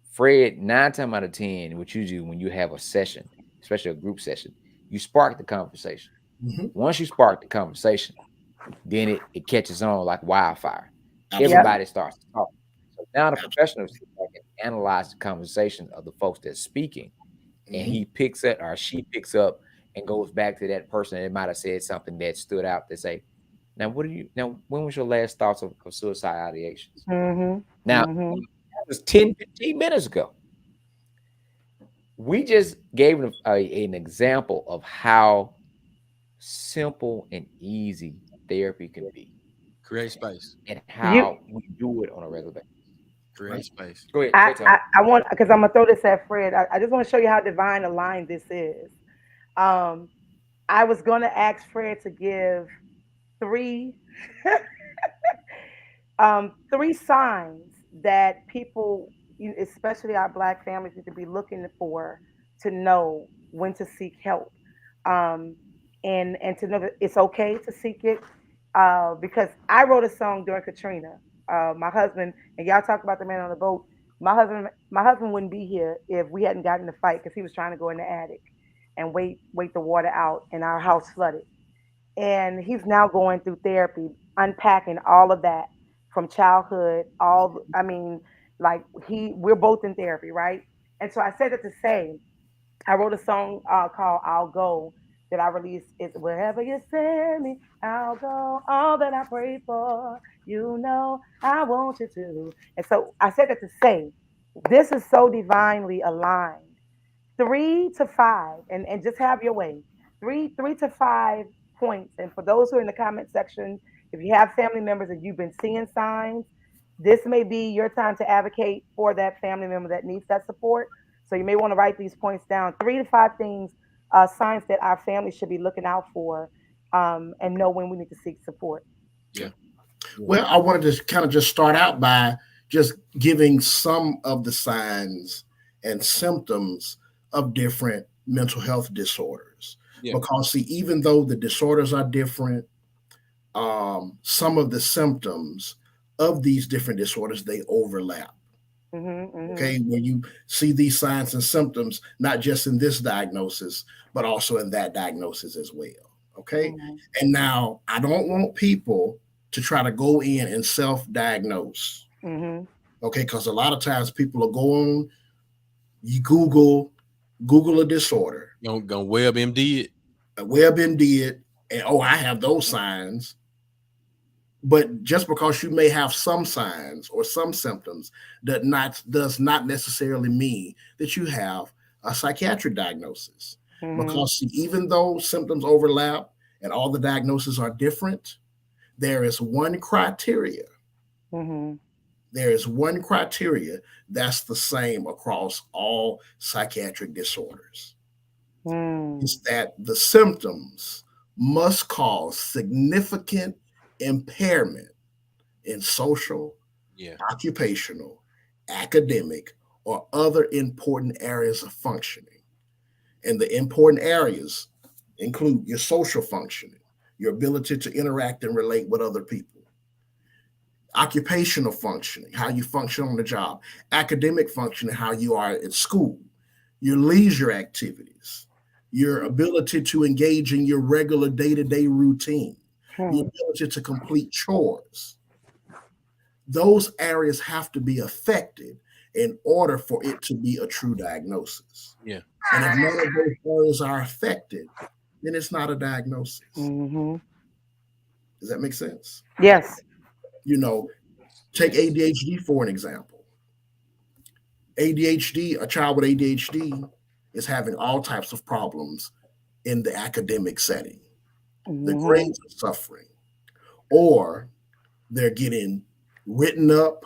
Fred, 9 times out of 10, what you do when you have a session, especially a group session, you spark the conversation. Once you spark the conversation, then it catches on like wildfire. Everybody starts to talk. So now the professional can analyze the conversation of the folks that's speaking, and he picks it or she picks up and goes back to that person that might have said something that stood out to say, now when was your last thoughts of suicide ideations? Now that was 10-15 minutes ago. We just gave an example of how simple and easy therapy can be. Create space. And how we do it on a regular basis. Create space. Go ahead. I want, because I'm gonna throw this at Fred. I just want to show you how divine aligned this is. I was gonna ask Fred to give 3 3 signs that people, especially our Black families, need to be looking for to know when to seek help, and to know that it's okay to seek it. Because I wrote a song during Katrina. My husband, and y'all talk about the man on the boat. My husband wouldn't be here if we hadn't gotten in a fight because he was trying to go in the attic and wait the water out, and our house flooded. And he's now going through therapy, unpacking all of that from childhood. I mean, like we're both in therapy, right? And so I said it to say, I wrote a song called "I'll Go" that I released. It's "Wherever you send me, I'll go. All that I pray for, I want you to." And so I said that to say, this is so divinely aligned. 3 to 5, and just have your way. 3 to 5 points. And for those who are in the comment section, if you have family members and you've been seeing signs, this may be your time to advocate for that family member that needs that support. So you may want to write these points down. 3 to 5 things, signs that our family should be looking out for, and know when we need to seek support. Yeah. Well, I wanted to kind of just start out by just giving some of the signs and symptoms of different mental health disorders. Because see, even though the disorders are different, some of the symptoms of these different disorders, they overlap. Okay, when you see these signs and symptoms, not just in this diagnosis, but also in that diagnosis as well. Okay, and now I don't want people to try to go in and self-diagnose. Okay, because a lot of times people will go on, you Google a disorder. Go WebMD it. WebMD it, and I have those signs. But just because you may have some signs or some symptoms does not necessarily mean that you have a psychiatric diagnosis. Because even though symptoms overlap and all the diagnoses are different, there is one criteria. There is one criteria that's the same across all psychiatric disorders. It's that the symptoms must cause significant impairment in social, occupational, academic, or other important areas of functioning. And the important areas include your social functioning, your ability to interact and relate with other people, occupational functioning, how you function on the job, academic functioning, how you are at school, your leisure activities, your ability to engage in your regular day-to-day routine, your ability to complete chores. Those areas have to be affected in order for it to be a true diagnosis. Yeah. And if none of those areas are affected, then it's not a diagnosis. Does that make sense? Yes. Take ADHD for an example. ADHD, a child with ADHD is having all types of problems in the academic setting. The grades are suffering, or they're getting written up,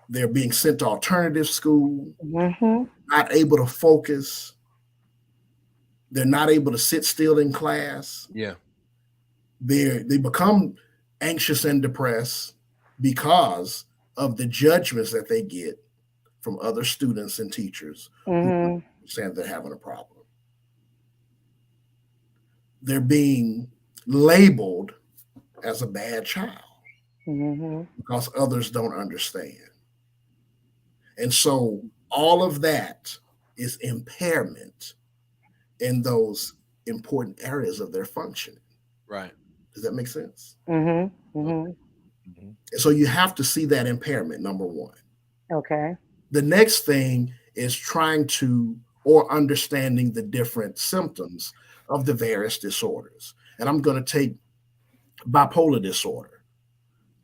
they're being sent to alternative school, not able to focus, they're not able to sit still in class. Yeah. They become anxious and depressed because of the judgments that they get from other students and teachers who understand they're having a problem. They're being labeled as a bad child because others don't understand. And so all of that is impairment in those important areas of their functioning. Right. Does that make sense? So you have to see that impairment, number one. Okay. The next thing is trying to or understanding the different symptoms of the various disorders. And I'm going to take bipolar disorder,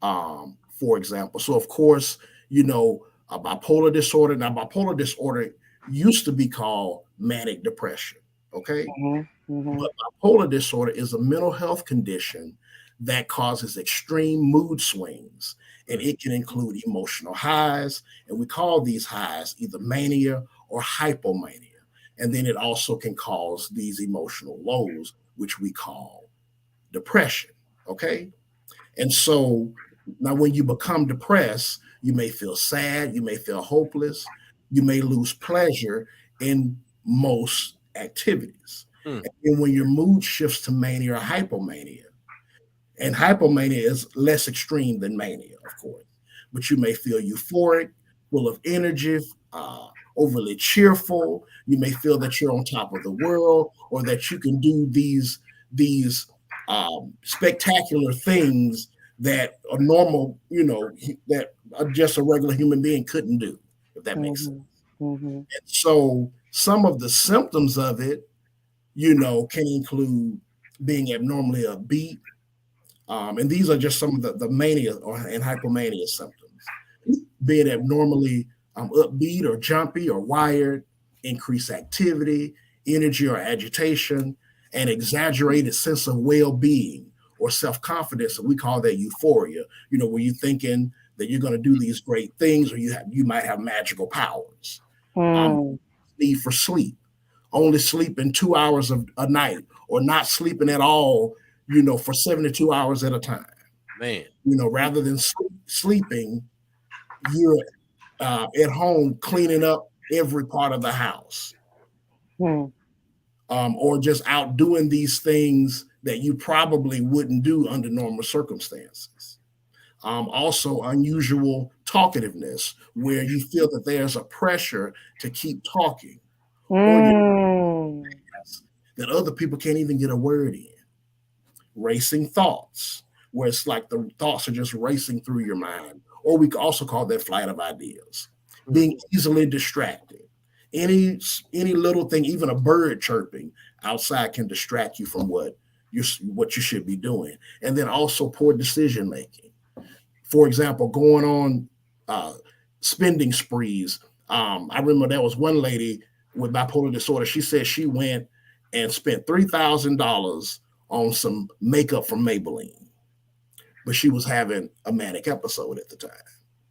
for example. So, of course, you know, a bipolar disorder. Now, bipolar disorder used to be called manic depression. Okay. But bipolar disorder is a mental health condition that causes extreme mood swings, and it can include emotional highs. And we call these highs either mania or hypomania. And then it also can cause these emotional lows, which we call depression. Okay. And so now when you become depressed, you may feel sad, you may feel hopeless, you may lose pleasure in most activities. And when your mood shifts to mania or hypomania, and hypomania is less extreme than mania, of course, but you may feel euphoric, full of energy, overly cheerful. You may feel that you're on top of the world, or that you can do these spectacular things that a normal, you know, that just a regular human being couldn't do, if that makes sense. And so some of the symptoms of it, you know, can include being abnormally upbeat. And these are just some of the mania and hypomania symptoms. Being abnormally upbeat or jumpy or wired, increased activity, energy or agitation, an exaggerated sense of well-being or self-confidence. And we call that euphoria, you know, where you're thinking that you're going to do these great things, or you might have magical powers. Need for sleep, only sleeping 2 hours a night, or not sleeping at all, you know, for 72 hours at a time. Man, you know, rather than sleeping, you're at home cleaning up every part of the house, or just out doing these things that you probably wouldn't do under normal circumstances. Also, unusual talkativeness, where you feel that there's a pressure to keep talking, or that other people can't even get a word in. Racing thoughts, where it's like the thoughts are just racing through your mind, or we also call that flight of ideas. Being easily distracted. Any little thing, even a bird chirping outside, can distract you from what you should be doing. And then also poor decision making. For example, going on spending sprees. I remember there was one lady with bipolar disorder. She said she went and spent $3,000 on some makeup from Maybelline, but she was having a manic episode at the time.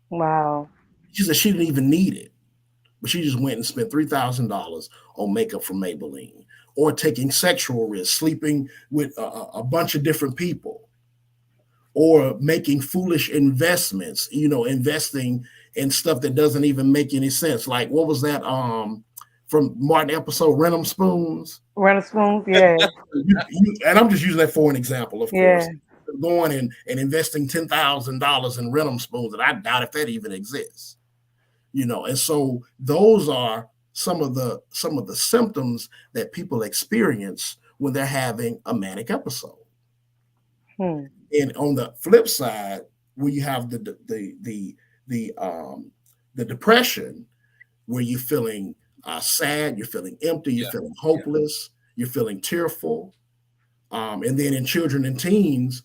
Wow. She said she didn't even need it, but she just went and spent $3,000 on makeup from Maybelline, or taking sexual risks, sleeping with a bunch of different people, or making foolish investments, you know, investing in stuff that doesn't even make any sense. Like, what was that from Martin episode, Rent 'em Spoons? Rent 'em Spoons, yeah. And I'm just using that for an example, of course. Going and investing $10,000 in Rent 'em Spoons, and I doubt if that even exists. You know, and so those are some of the symptoms that people experience when they're having a manic episode. And on the flip side, when you have the depression, where you're feeling sad, you're feeling empty, you're feeling hopeless, you're feeling tearful. And then in children and teens,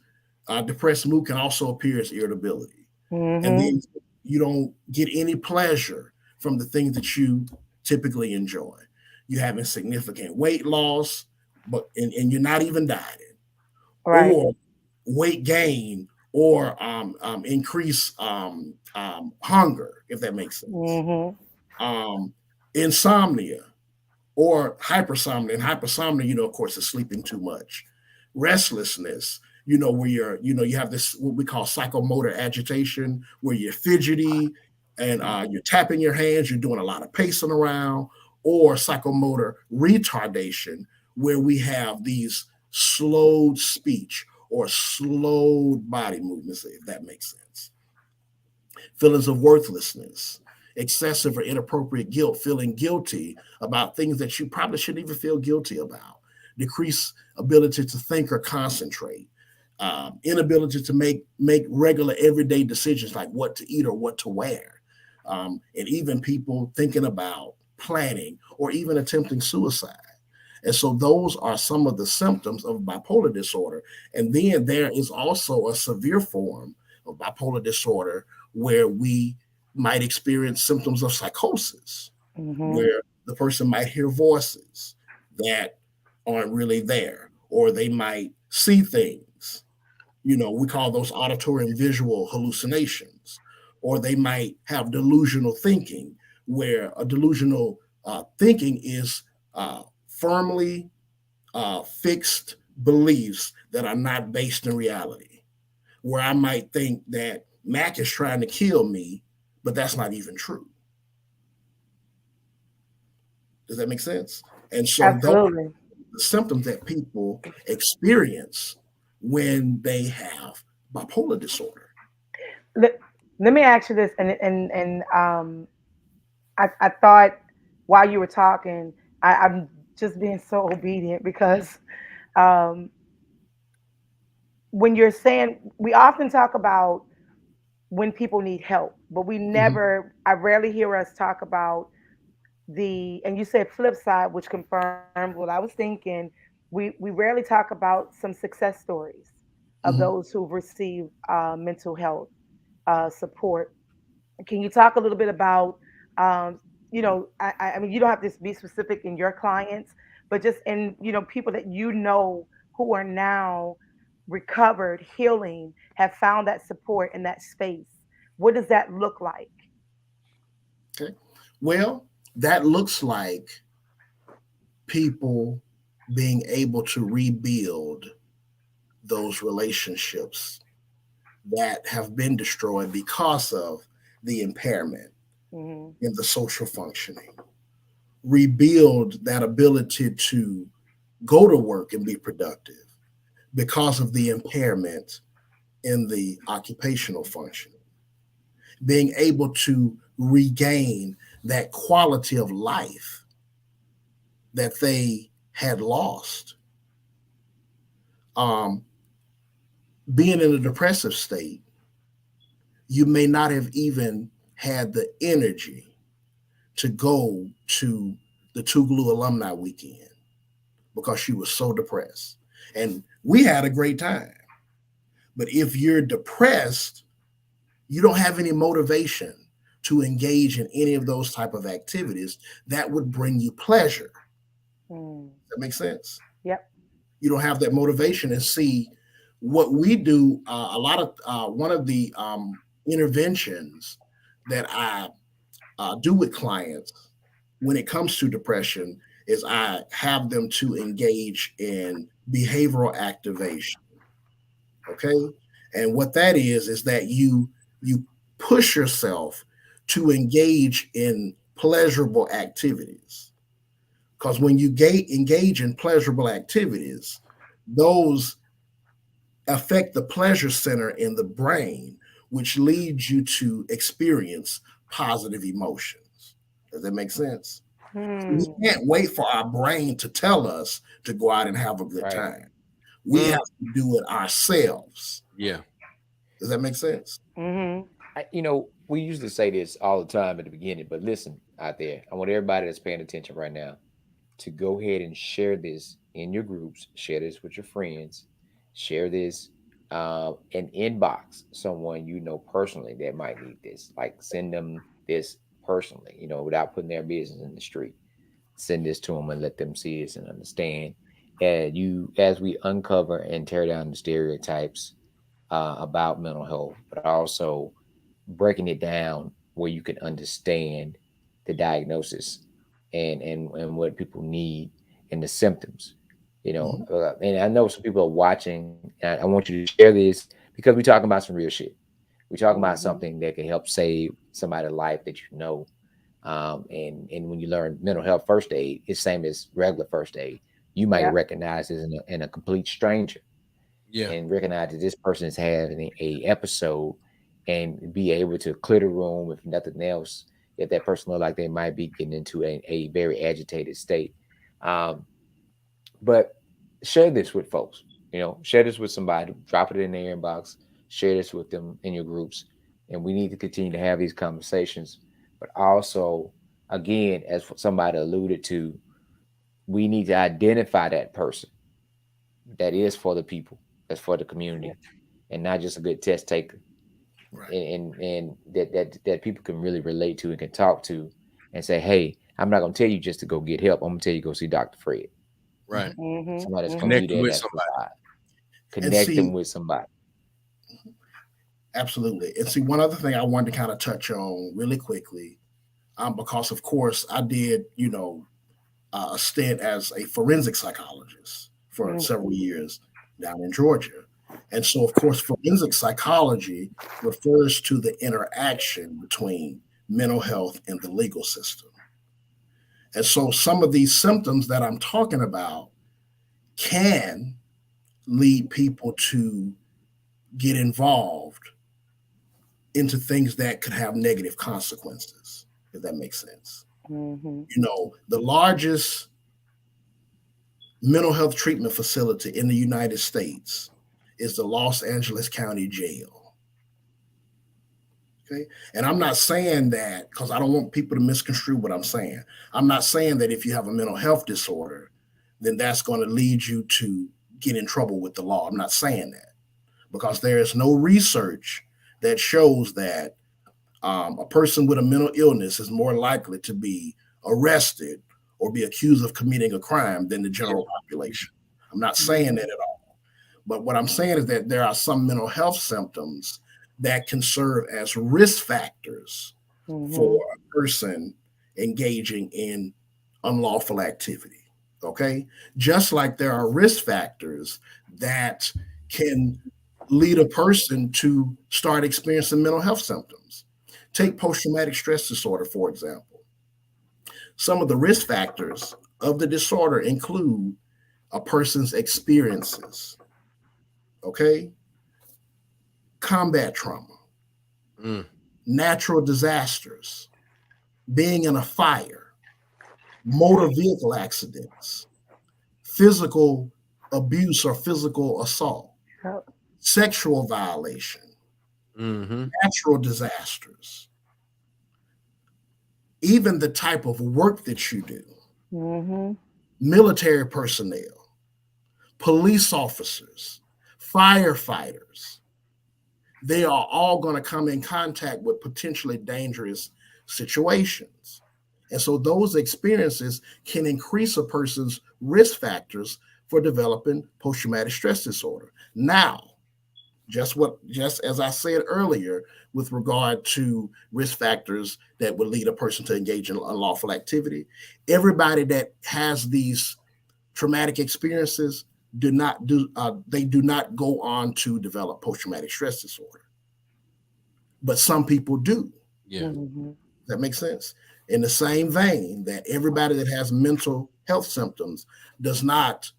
depressed mood can also appear as irritability. And Mm-hmm. then you don't get any pleasure from the things that you typically enjoy. You're having significant weight loss, and you're not even dieting, Right. or weight gain, or increase hunger, if that makes sense. Mm-hmm. Um, insomnia or hypersomnia. And hypersomnia, of course, is sleeping too much. Restlessness, where you have this what we call psychomotor agitation, where you're fidgety and you're tapping your hands, you're doing a lot of pacing around, or psychomotor retardation, where we have these slowed speech or slowed body movements, if that makes sense. Feelings of worthlessness, excessive or inappropriate guilt, feeling guilty about things that you probably shouldn't even feel guilty about, decreased ability to think or concentrate, inability to make regular everyday decisions like what to eat or what to wear, and even people thinking about planning or even attempting suicide. And so those are some of the symptoms of bipolar disorder. And then there is also a severe form of bipolar disorder where we might experience symptoms of psychosis, Mm-hmm. where the person might hear voices that aren't really there, or they might see things. We call those auditory and visual hallucinations, or they might have delusional thinking, where a delusional thinking is firmly fixed beliefs that are not based in reality, where I might think that Mac is trying to kill me, but that's not even true. Does that make sense? And so those Absolutely. are the symptoms that people experience when they have bipolar disorder. Let, let me ask you this, and I thought while you were talking, I'm just being so obedient because um, when you're saying, we often talk about when people need help, but Mhm. I rarely hear us talk about and you said flip side, which confirmed what I was thinking. We rarely talk about some success stories of Mhm. those who've received mental health support. Can you talk a little bit about, um, I mean, you don't have to be specific in your clients, but just in, people that who are now recovered, healing, have found that support in that space. What does that look like? Okay. Well, that looks like people being able to rebuild those relationships that have been destroyed because of the impairment Hmm. in the social functioning. Rebuild that ability to go to work and be productive because of the impairment in the occupational function. Being able to regain that quality of life that they had lost. Um, Being in a depressive state, you may not have even had the energy to go to the Tougaloo Alumni Weekend because she was so depressed. And we had a great time. But if you're depressed, you don't have any motivation to engage in any of those type of activities that would bring you pleasure. Mm. That makes sense. Yep. You don't have that motivation. And see, what we do, a lot of one of the interventions that I do with clients when it comes to depression is I have them to engage in behavioral activation. Okay. And what that is that you push yourself to engage in pleasurable activities. Because when you engage in pleasurable activities, those affect the pleasure center in the brain, which leads you to experience positive emotions. Does that make sense? We Hmm. can't wait for our brain to tell us to go out and have a good Right. time. We Mm, have to do it ourselves. yeah. Does that make sense? Hmm. We usually say this all the time at the beginning, but listen out there, I want everybody that's paying attention right now to go ahead and share this in your groups, share this with your friends, share this and inbox someone you know personally that might need this. Like send them this personally, without putting their business in the street. Send this to them and let them see this and understand. And as we uncover and tear down the stereotypes about mental health, but also breaking it down where you can understand the diagnosis and what people need and the symptoms. And I know some people are watching, and I want you to share this because we're talking about some real shit. We're talking about something that can help save somebody's life that you know. And when you learn mental health first aid, it's same as regular first aid. You might recognize this in a complete stranger, and recognize that this person is having a episode, and be able to clear the room if nothing else. If that person look like they might be getting into a very agitated state, but share this with folks. Share this with somebody. Drop it in their inbox. Share this with them in your groups, and we need to continue to have these conversations. But also, again, as somebody alluded to, we need to identify that person that is for the people, that's for the community, and not just a good test taker. Right. And that people can really relate to and can talk to, and say, hey, I'm not gonna tell you just to go get help. I'm gonna tell you go see Dr. Fred. Right. Somebody that's gonna be there. With somebody. Connect them with somebody. Absolutely. And see, one other thing I wanted to kind of touch on really quickly, because of course I did, a stint as a forensic psychologist for several years down in Georgia. And so, of course, forensic psychology refers to the interaction between mental health and the legal system. And so some of these symptoms that I'm talking about can lead people to get involved into things that could have negative consequences, if that makes sense. The largest mental health treatment facility in the United States is the Los Angeles County Jail. Okay. And I'm not saying that because I don't want people to misconstrue what I'm saying. I'm not saying that if you have a mental health disorder, then that's going to lead you to get in trouble with the law. I'm not saying that, because there is no research that shows that a person with a mental illness is more likely to be arrested or be accused of committing a crime than the general population. I'm not saying that at all. But what I'm saying is that there are some mental health symptoms that can serve as risk factors for a person engaging in unlawful activity. Okay? Just like there are risk factors that can lead a person to start experiencing mental health symptoms. Take post-traumatic stress disorder, for example. Some of the risk factors of the disorder include a person's experiences, okay? Combat trauma, natural disasters, being in a fire, motor vehicle accidents, physical abuse or physical assault, sexual violation, natural disasters, even the type of work that you do, military personnel, police officers, firefighters. They are all going to come in contact with potentially dangerous situations. And so those experiences can increase a person's risk factors for developing post-traumatic stress disorder. Now, just as I said earlier, with regard to risk factors that would lead a person to engage in unlawful activity, everybody that has these traumatic experiences do not go on to develop post-traumatic stress disorder. But some people do. Yeah. That makes sense. In the same vein that everybody that has mental health symptoms does not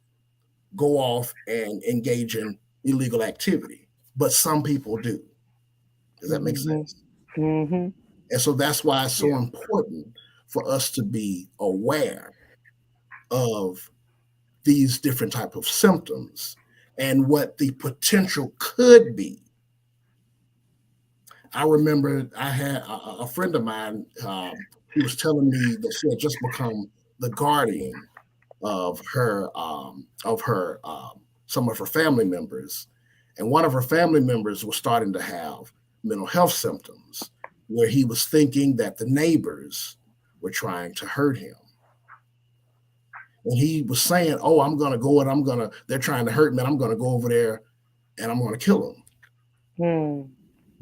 go off and engage in illegal activity, but some people do. Does that make sense? And so that's why it's so important for us to be aware of these different type of symptoms and what the potential could be. I remember I had a friend of mine who was telling me that she had just become the guardian of some of her family members, And one of her family members was starting to have mental health symptoms where he was thinking that the neighbors were trying to hurt him. And he was saying, oh, I'm going to go and they're trying to hurt me. And I'm going to go over there and I'm going to kill them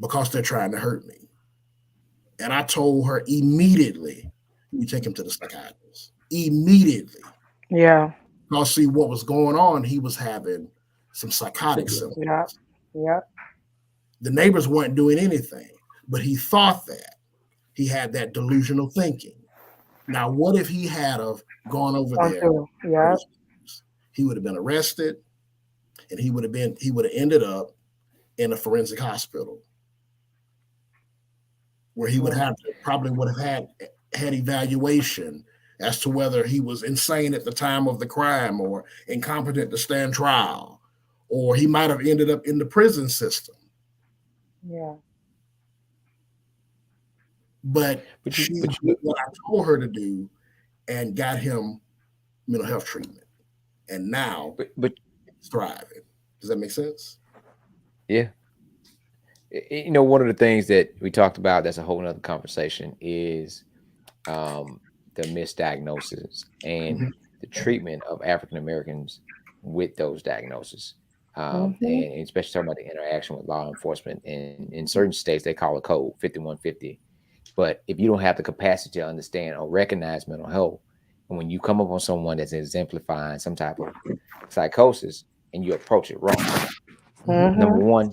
because they're trying to hurt me. And I told her immediately, you take him to the psychiatrist. Immediately. Yeah. Because see what was going on, he was having some psychotic symptoms. Yeah. The neighbors weren't doing anything, but he thought that. He had that delusional thinking. Now, what if he had gone over there? Yeah. He would have been arrested, and he would have ended up in a forensic hospital where he would have had evaluation as to whether he was insane at the time of the crime or incompetent to stand trial, or he might have ended up in the prison system. Yeah. But what I told her to do and got him mental health treatment. And now but he's thriving. Does that make sense? Yeah. You know, one of the things that we talked about, that's a whole nother conversation, is the misdiagnosis and the treatment of African Americans with those diagnoses. And especially talking about the interaction with law enforcement. In certain states, they call it code 5150. But if you don't have the capacity to understand or recognize mental health, and when you come up on someone that's exemplifying some type of psychosis and you approach it wrong, number one,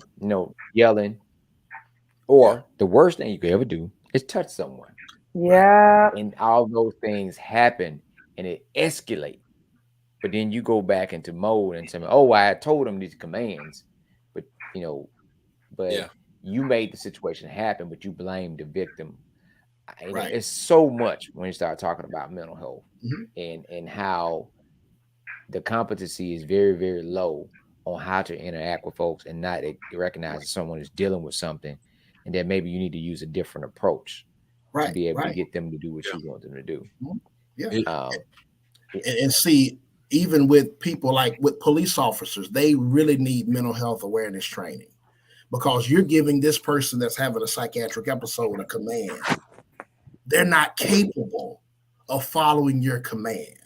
yelling, or the worst thing you could ever do is touch someone. Yeah. And all those things happen and it escalates. But then you go back into mode and say, oh, I told them these commands, but you made the situation happen, but you blame the victim. It's so much when you start talking about mental health and how the competency is very, very low on how to interact with folks and not recognize that someone is dealing with something, and that maybe you need to use a different approach to be able to get them to do what you want them to do. And see, even with people like with police officers, they really need mental health awareness training, because you're giving this person that's having a psychiatric episode a command. They're not capable of following your command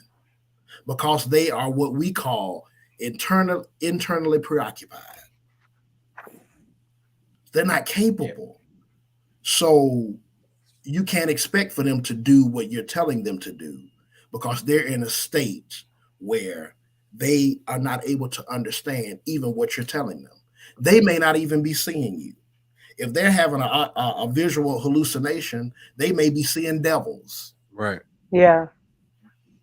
because they are what we call internally preoccupied. They're not capable. So you can't expect for them to do what you're telling them to do because they're in a state where they are not able to understand even what you're telling them. They may not even be seeing you. If they're having a visual hallucination, they may be seeing devils. Right. Yeah.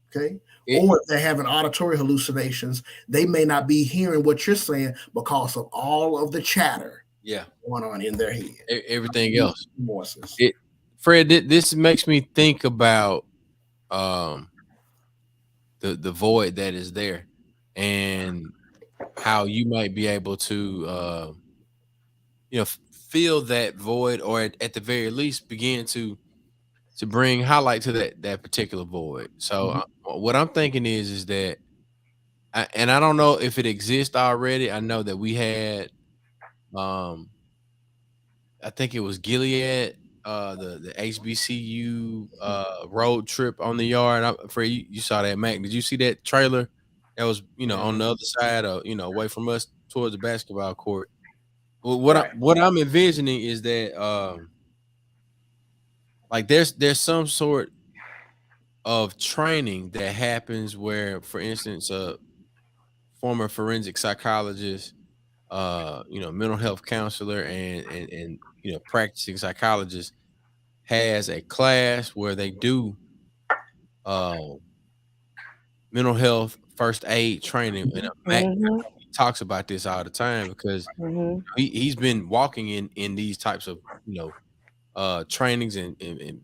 Okay. Or if they're having auditory hallucinations, they may not be hearing what you're saying because of all of the chatter going on in their head. Everything else. Fred, this makes me think about the void that is there and how you might be able to fill that void, or at the very least begin to bring highlight to that particular void. So what I'm thinking is that, and I don't know if it exists already. I know that we had, I think it was Gilead, the HBCU road trip on the yard. Fred, you saw that, Mac? Did you see that trailer? That was on the other side of away from us towards the basketball court. Well, what I'm envisioning is that like there's some sort of training that happens where, for instance, a former forensic psychologist, mental health counselor, and practicing psychologist has a class where they do mental health first aid training. And Mac talks about this all the time because he's been walking in these types of trainings and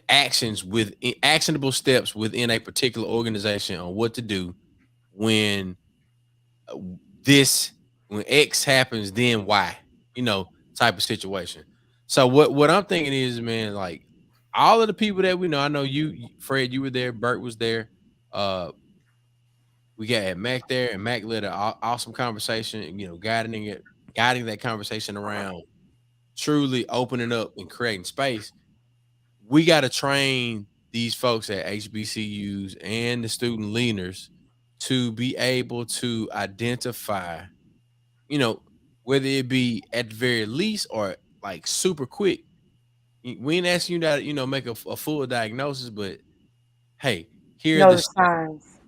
actions with actionable steps within a particular organization on what to do when when X happens, then Y, type of situation. So what I'm thinking is, man, like all of the people that we know, I know you, Fred, you were there, Bert was there, We got Mac there, and Mac led an awesome conversation. Guiding that conversation around truly opening up and creating space. We got to train these folks at HBCUs and the student leaders to be able to identify, you know, whether it be at the very least or like super quick. We ain't asking you to, make a full diagnosis, but hey, here are Know the the steps. signs.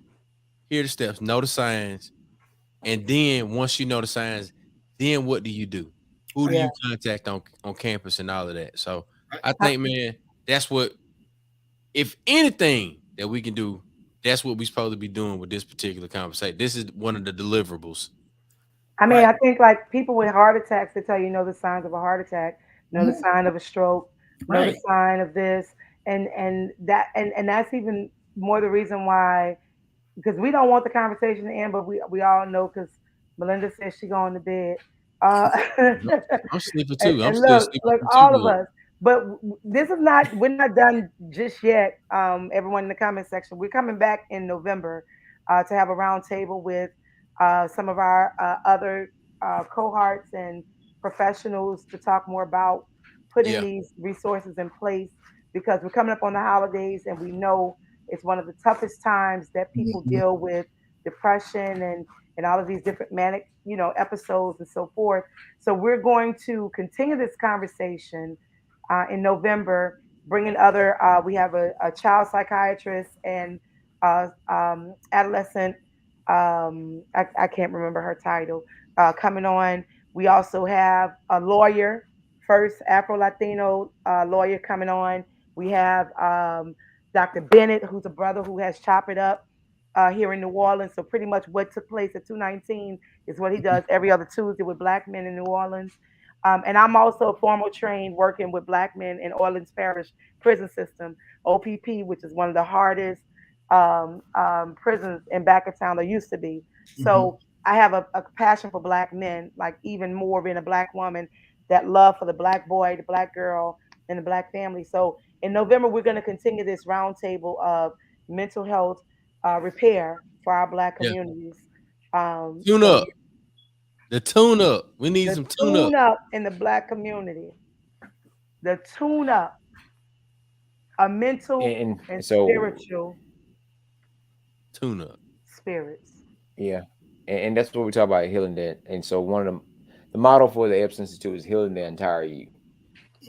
Here are the steps. Know the signs. And then once you know the signs, then what do you do? Who do Yeah. you contact on campus and all of that? So I I, think, man, that's what, if anything that we can do, that's what we're supposed to be doing with this particular conversation. This is one of the deliverables. I mean, Right. I think like people with heart attacks, they tell you know the signs of a heart attack, know the Mhm. sign of a stroke, know the Right. sign of this, and that's even more the reason why, because we don't want the conversation to end, but we all know because Melinda says she going to bed. Uh, I'm sleeping and, too. I'm and still look, sleeping too all of good. us. But this is not. We're not done just yet. Everyone in the comment section, we're coming back in November to have a round table with some of our other cohorts and professionals to talk more about putting Yeah. these resources in place because we're coming up on the holidays and we know it's one of the toughest times that people Mhm. deal with depression and all of these different manic, episodes and so forth. So we're going to continue this conversation in November, bringing other. We have a child psychiatrist and adolescent. I can't remember her title. Coming on. We also have a lawyer, first Afro Latino lawyer coming on. We have Dr. Bennett, who's a brother who has Chop It Up here in New Orleans. So pretty much what took place at 219 is what he does every other Tuesday with Black men in New Orleans. And I'm also formal trained working with Black men in Orleans Parish prison system, OPP, which is one of the hardest prisons in back of town. There used to be. Mhm. So I have a passion for Black men, like even more being a Black woman, that love for the Black boy, the Black girl, and the Black family. So in November, we're going to continue this roundtable of mental health repair for our Black Yeah. communities. Tune So up. The tune up. We need the some tune up. tune up in the Black community, the tune up, a mental And and so spiritual Tune up. spirits. yeah, and that's what we talk about healing that. And so one of the model for the Epps Institute is healing the entire you,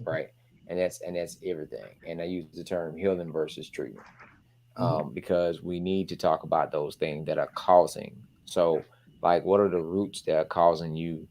right? And that's everything. And I use the term healing versus treatment, Mhm. because we need to talk about those things that are causing. So, like, what are the roots that are causing you?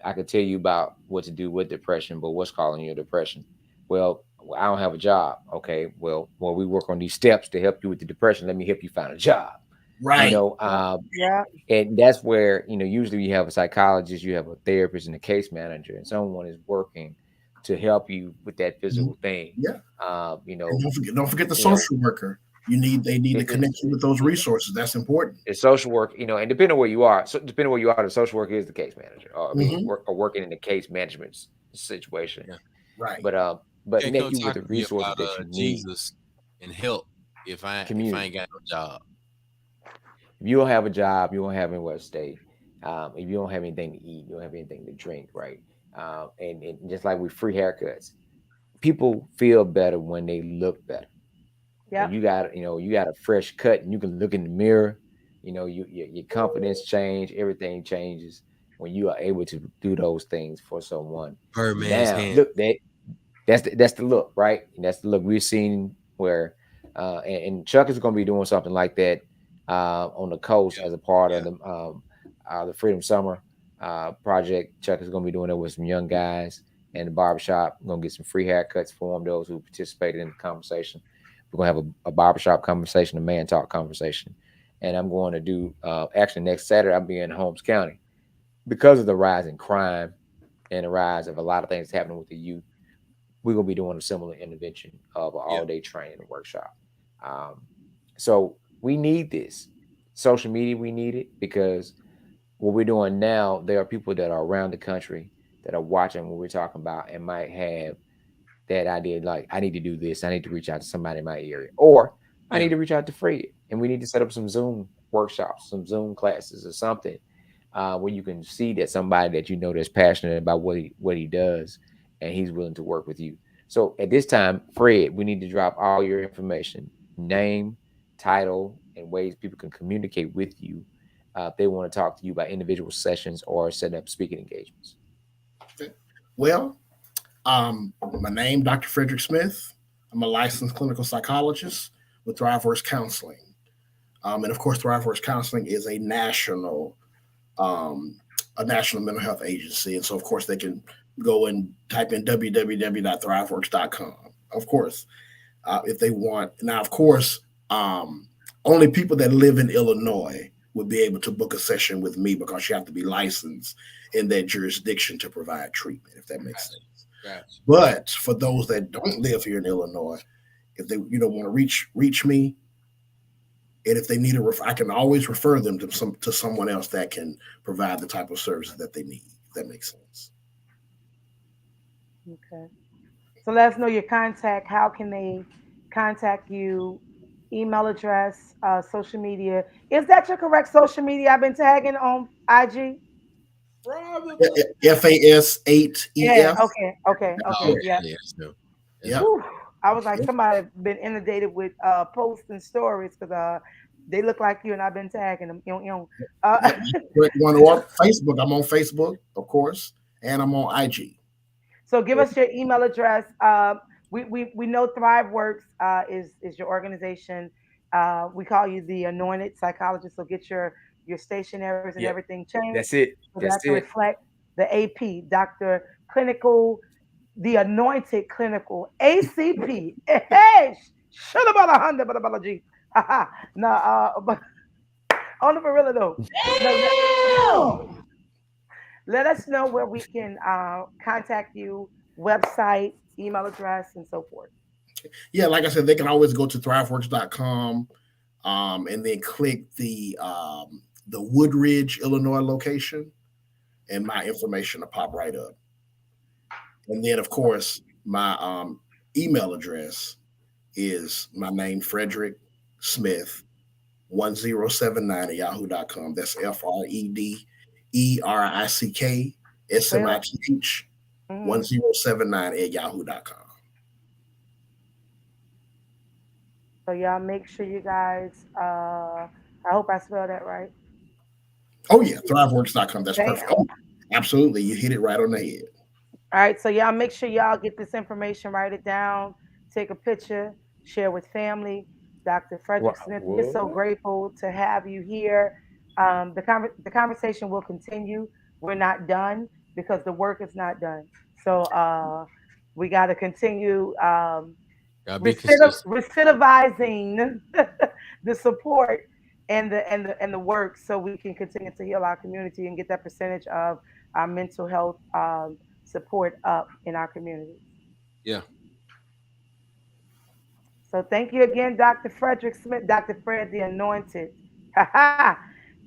I could tell you about what to do with depression, but what's causing your depression? Well, I don't have a job. Okay, well, we work on these steps to help you with the depression. Let me help you find a job. You Right. know, Yeah, yeah. and that's where, usually you have a psychologist, you have a therapist, and a case manager, and someone is working to help you with that Mhm. physical thing. Yeah. Um, you And know, don't forget the you know, social worker. They need to it, connect you with those it, resources. That's important. it's social work, and depending on where you are, so depending on where you are, the social worker is the case manager, or I mean, Hmm. working in the case management situation. Yeah. Right. But Can't connect come you with talk the to me resources about that you need. Jesus and help if I Community. ain't got no job. If you don't have a job, you don't have anywhere to stay. If you don't have anything to eat, you don't have anything to drink, right? And just like with free haircuts, people feel better when they look better. When Yep. you got a fresh cut and you can look in the mirror, your confidence change, everything changes when you are able to do those things for someone. Birdman's Now, hand. look, that's the look, right? And that's the look we've seen where and Chuck is going to be doing something like that on the coast Yeah. as a part of Yeah. the Freedom Summer project. Chuck is going to be doing it with some young guys in the barbershop. We're going to get some free haircuts for them, those who participated in the conversation. We're going to have a barbershop conversation, a man talk conversation. And I'm going to do, actually, next Saturday, I'll be in Holmes County because of the rise in crime and the rise of a lot of things happening with the youth. We're going to be doing a similar intervention of an Yeah. all day training and workshop. Um, so we need this. Social media, we need it because what we're doing now, there are people that are around the country that are watching what we're talking about and might have that idea like, I need to do this. I need to reach out to somebody in my area, or I Yeah. need to reach out to Fred, and we need to set up some Zoom workshops, some Zoom classes or something, where you can see that somebody that you know that's passionate about what he does, and he's willing to work with you. So at this time, Fred, we need to drop all your information, name, title, and ways people can communicate with you if they want to talk to you about individual sessions or setting up speaking engagements. Okay. Well, my name, Dr. Frederick Smith. I'm a licensed clinical psychologist with Thriveworks Counseling. And of course, Thriveworks Counseling is um, a national mental health agency. And so, of course, they can go and type in www.thriveworks.com. Of course, if they want. Now, of course, only people that live in Illinois would be able to book a session with me because you have to be licensed in that jurisdiction to provide treatment, if that makes sense. Gotcha. But for those that don't live here in Illinois, if they want to reach me, and if they need I can always refer them to someone else that can provide the type of services that they need. If that makes sense. Okay. So let us know your contact. How can they contact you? Email address, social media. Is that your correct social media? I've been tagging on IG. FAS8EF. Yeah. Okay. Okay. Okay. Yeah. Yeah. I was like, somebody been inundated with posts and stories because they look like you, and I've been tagging them. One or Facebook. I'm on Facebook, of course, and I'm on IG. So give us your email address. We know Thriveworks is your organization. We call you the anointed psychologist. So get your stationaries and everything changed. That's it. So that to reflect the AP, Dr. Clinical, the anointed clinical ACP. Hey, shut about 100, but G. No, but on the gorilla though. Let us know where we can contact you, website, email address, and so forth. Yeah, like I said, they can always go to thriveworks.com and then click the Woodridge, Illinois location, and my information will pop right up. And then, of course, my email address is my name, Frederick Smith, 1079 at yahoo.com. That's FREDERICK SMITH 1079 at yahoo.com. So y'all make sure you guys, I hope I spelled that right. Oh, yeah, thriveworks.com. That's perfect. Oh, absolutely. You hit it right on the head. All right, so y'all make sure y'all get this information, write it down, take a picture, share with family. Dr. Frederick Smith, we're so grateful to have you here. The conversation will continue. We're not done because the work is not done. So we got to continue recidivizing the support and the work, so we can continue to heal our community and get that percentage of our mental health support up in our communities. Yeah. So thank you again, Dr. Frederick Smith, Dr. Fred the Anointed.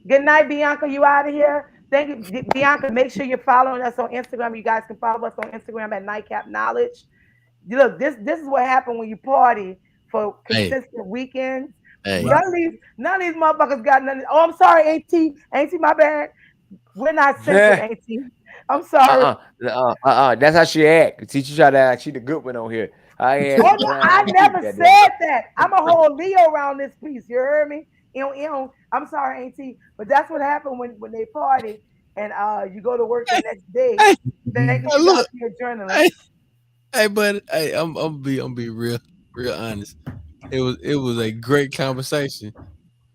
Good night, Bianca. You out of here? Thank you, Bianca. Make sure you're following us on Instagram. You guys can follow us on Instagram at Nightcap Knowledge. Look, this is what happened when you party for consistent weekends. Hey. None of these motherfuckers got nothing. Oh, I'm sorry, Auntie, my bad. We're not censored, Auntie. I'm sorry. That's how she act. See, she try to act. She the good one on here. I never said that. I'm a whole Leo around this piece. You heard me? I'm sorry, Auntie, but that's what happened when they party and you go to work the next day. Thank you for your journalist. Hey, buddy. Hey, I'm be real honest. It was a great conversation,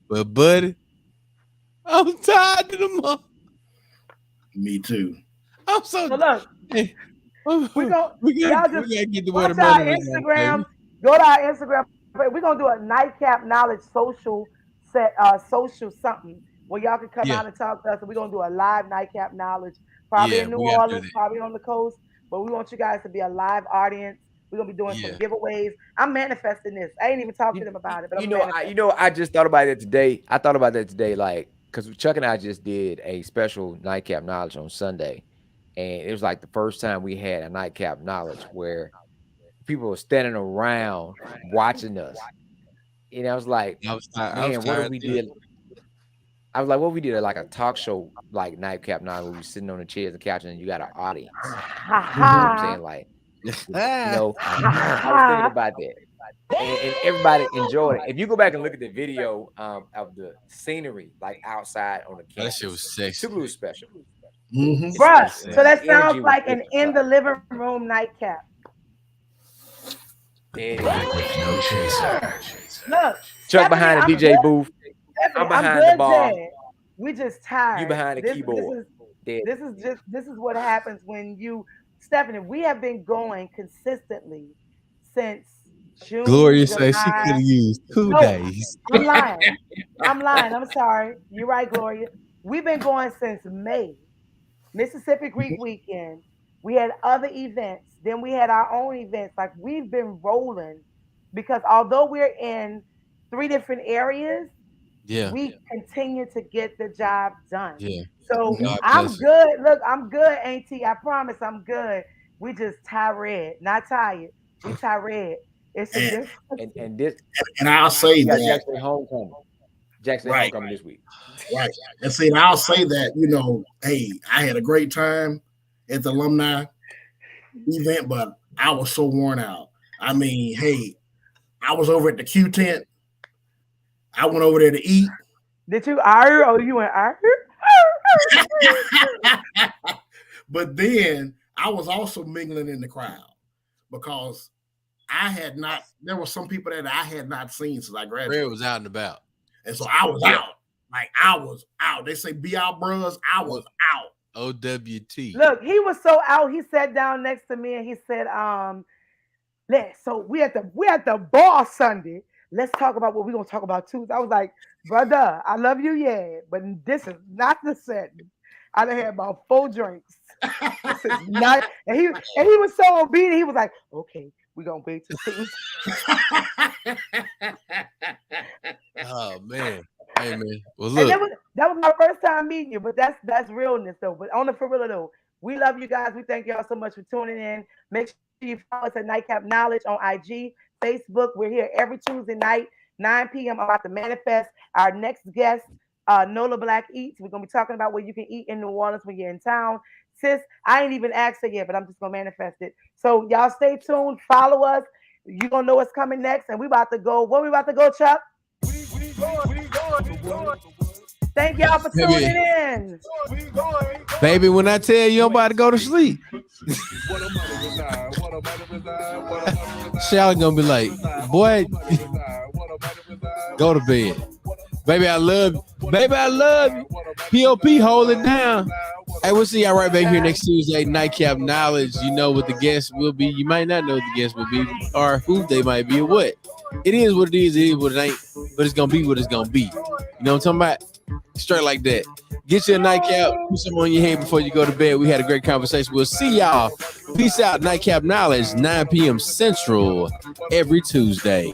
but buddy, I'm tired of the month. Me too. I'm so look. Hey, we gotta get the watch our Instagram. Go to our Instagram. We're gonna do a Nightcap Knowledge social set, social something where y'all can come out and talk to us. And we're gonna do a live Nightcap Knowledge, probably in New Orleans, probably on the coast. But we want you guys to be a live audience. We're gonna be doing some giveaways. I'm manifesting this. I ain't even talked to them about it, but I just thought about it today. I thought about that today, like, because Chuck and I just did a special Nightcap Knowledge on Sunday. And it was like the first time we had a Nightcap Knowledge where people were standing around watching us. And I was like, man, what if we did? I was like, what we did like a talk show, like Nightcap Now, where we sitting on the chairs and couches and you got an audience. You know what I'm saying? Like, you know, I was thinking about that. And everybody enjoyed it. If you go back and look at the video of the scenery, like outside on the campus, that shit was sexy. super special. Bruh, so that sounds like an in the living room nightcap. No chaser. Look, Chuck behind the DJ booth. I'm behind the bar. We just tired. You behind the keyboard. This is what happens when you, Stephanie. We have been going consistently since June. Gloria says she could have used 2 days. I'm lying. I'm sorry. You're right, Gloria. We've been going since May. Mississippi Greek Weekend. We had other events. Then we had our own events. Like, we've been rolling because although we're in 3 different areas, we continue to get the job done. Yeah. So I'm good. Look, I'm good, Auntie. I promise I'm good. We just tired, not tired. We tired. It's a difference. And I'll say that Jackson homecoming. Homecoming this week. Right. And see, and I'll say that, you know, hey, I had a great time at the alumni event, but I was so worn out. I mean, hey, I was over at the Q tent. I went over there to eat. Did you argue or you went argue? But then I was also mingling in the crowd because there were some people that I had not seen since I graduated. Red was out and about. And so I was out. Like, I was out. They say be out, bros. I was out. OWT. Look, he was so out. He sat down next to me and he said, so we at the bar Sunday. Let's talk about what we're gonna talk about Tuesday. I was like, brother, I love you, but this is not the setting. I done had about 4 drinks. This is not, and he was so obedient. He was like, okay, we're gonna wait till Tuesday. Oh man. Hey man. Well, look. That was my first time meeting you, but that's realness though. But on the for real though, we love you guys. We thank y'all so much for tuning in. Make sure you follow us at Nightcap Knowledge on IG, Facebook. We're here every Tuesday night, 9 p.m. about to manifest our next guest, Nola Black Eats. We're gonna be talking about what you can eat in New Orleans when you're in town. Sis, I ain't even asked her yet, but I'm just gonna manifest it. So y'all stay tuned, follow us. You're gonna know what's coming next, and we about to go. Where we about to go, Chuck? We going. Thank y'all for tuning in. Baby, when I tell you I'm about to go to sleep, Shelly gonna be like, boy, go to bed. Baby, I love you. Baby, I love you. POP, hold it down. Hey, we'll see y'all right back here next Tuesday. Nightcap Knowledge. You know what the guests will be. You might not know what the guests will be or who they might be or what. It is what it is. It is what it ain't. But it's going to be what it's going to be. You know what I'm talking about? Straight like that. Get your nightcap. Put some on your head before you go to bed. We had a great conversation. We'll see y'all. Peace out. Nightcap Knowledge, 9 p.m. Central every Tuesday.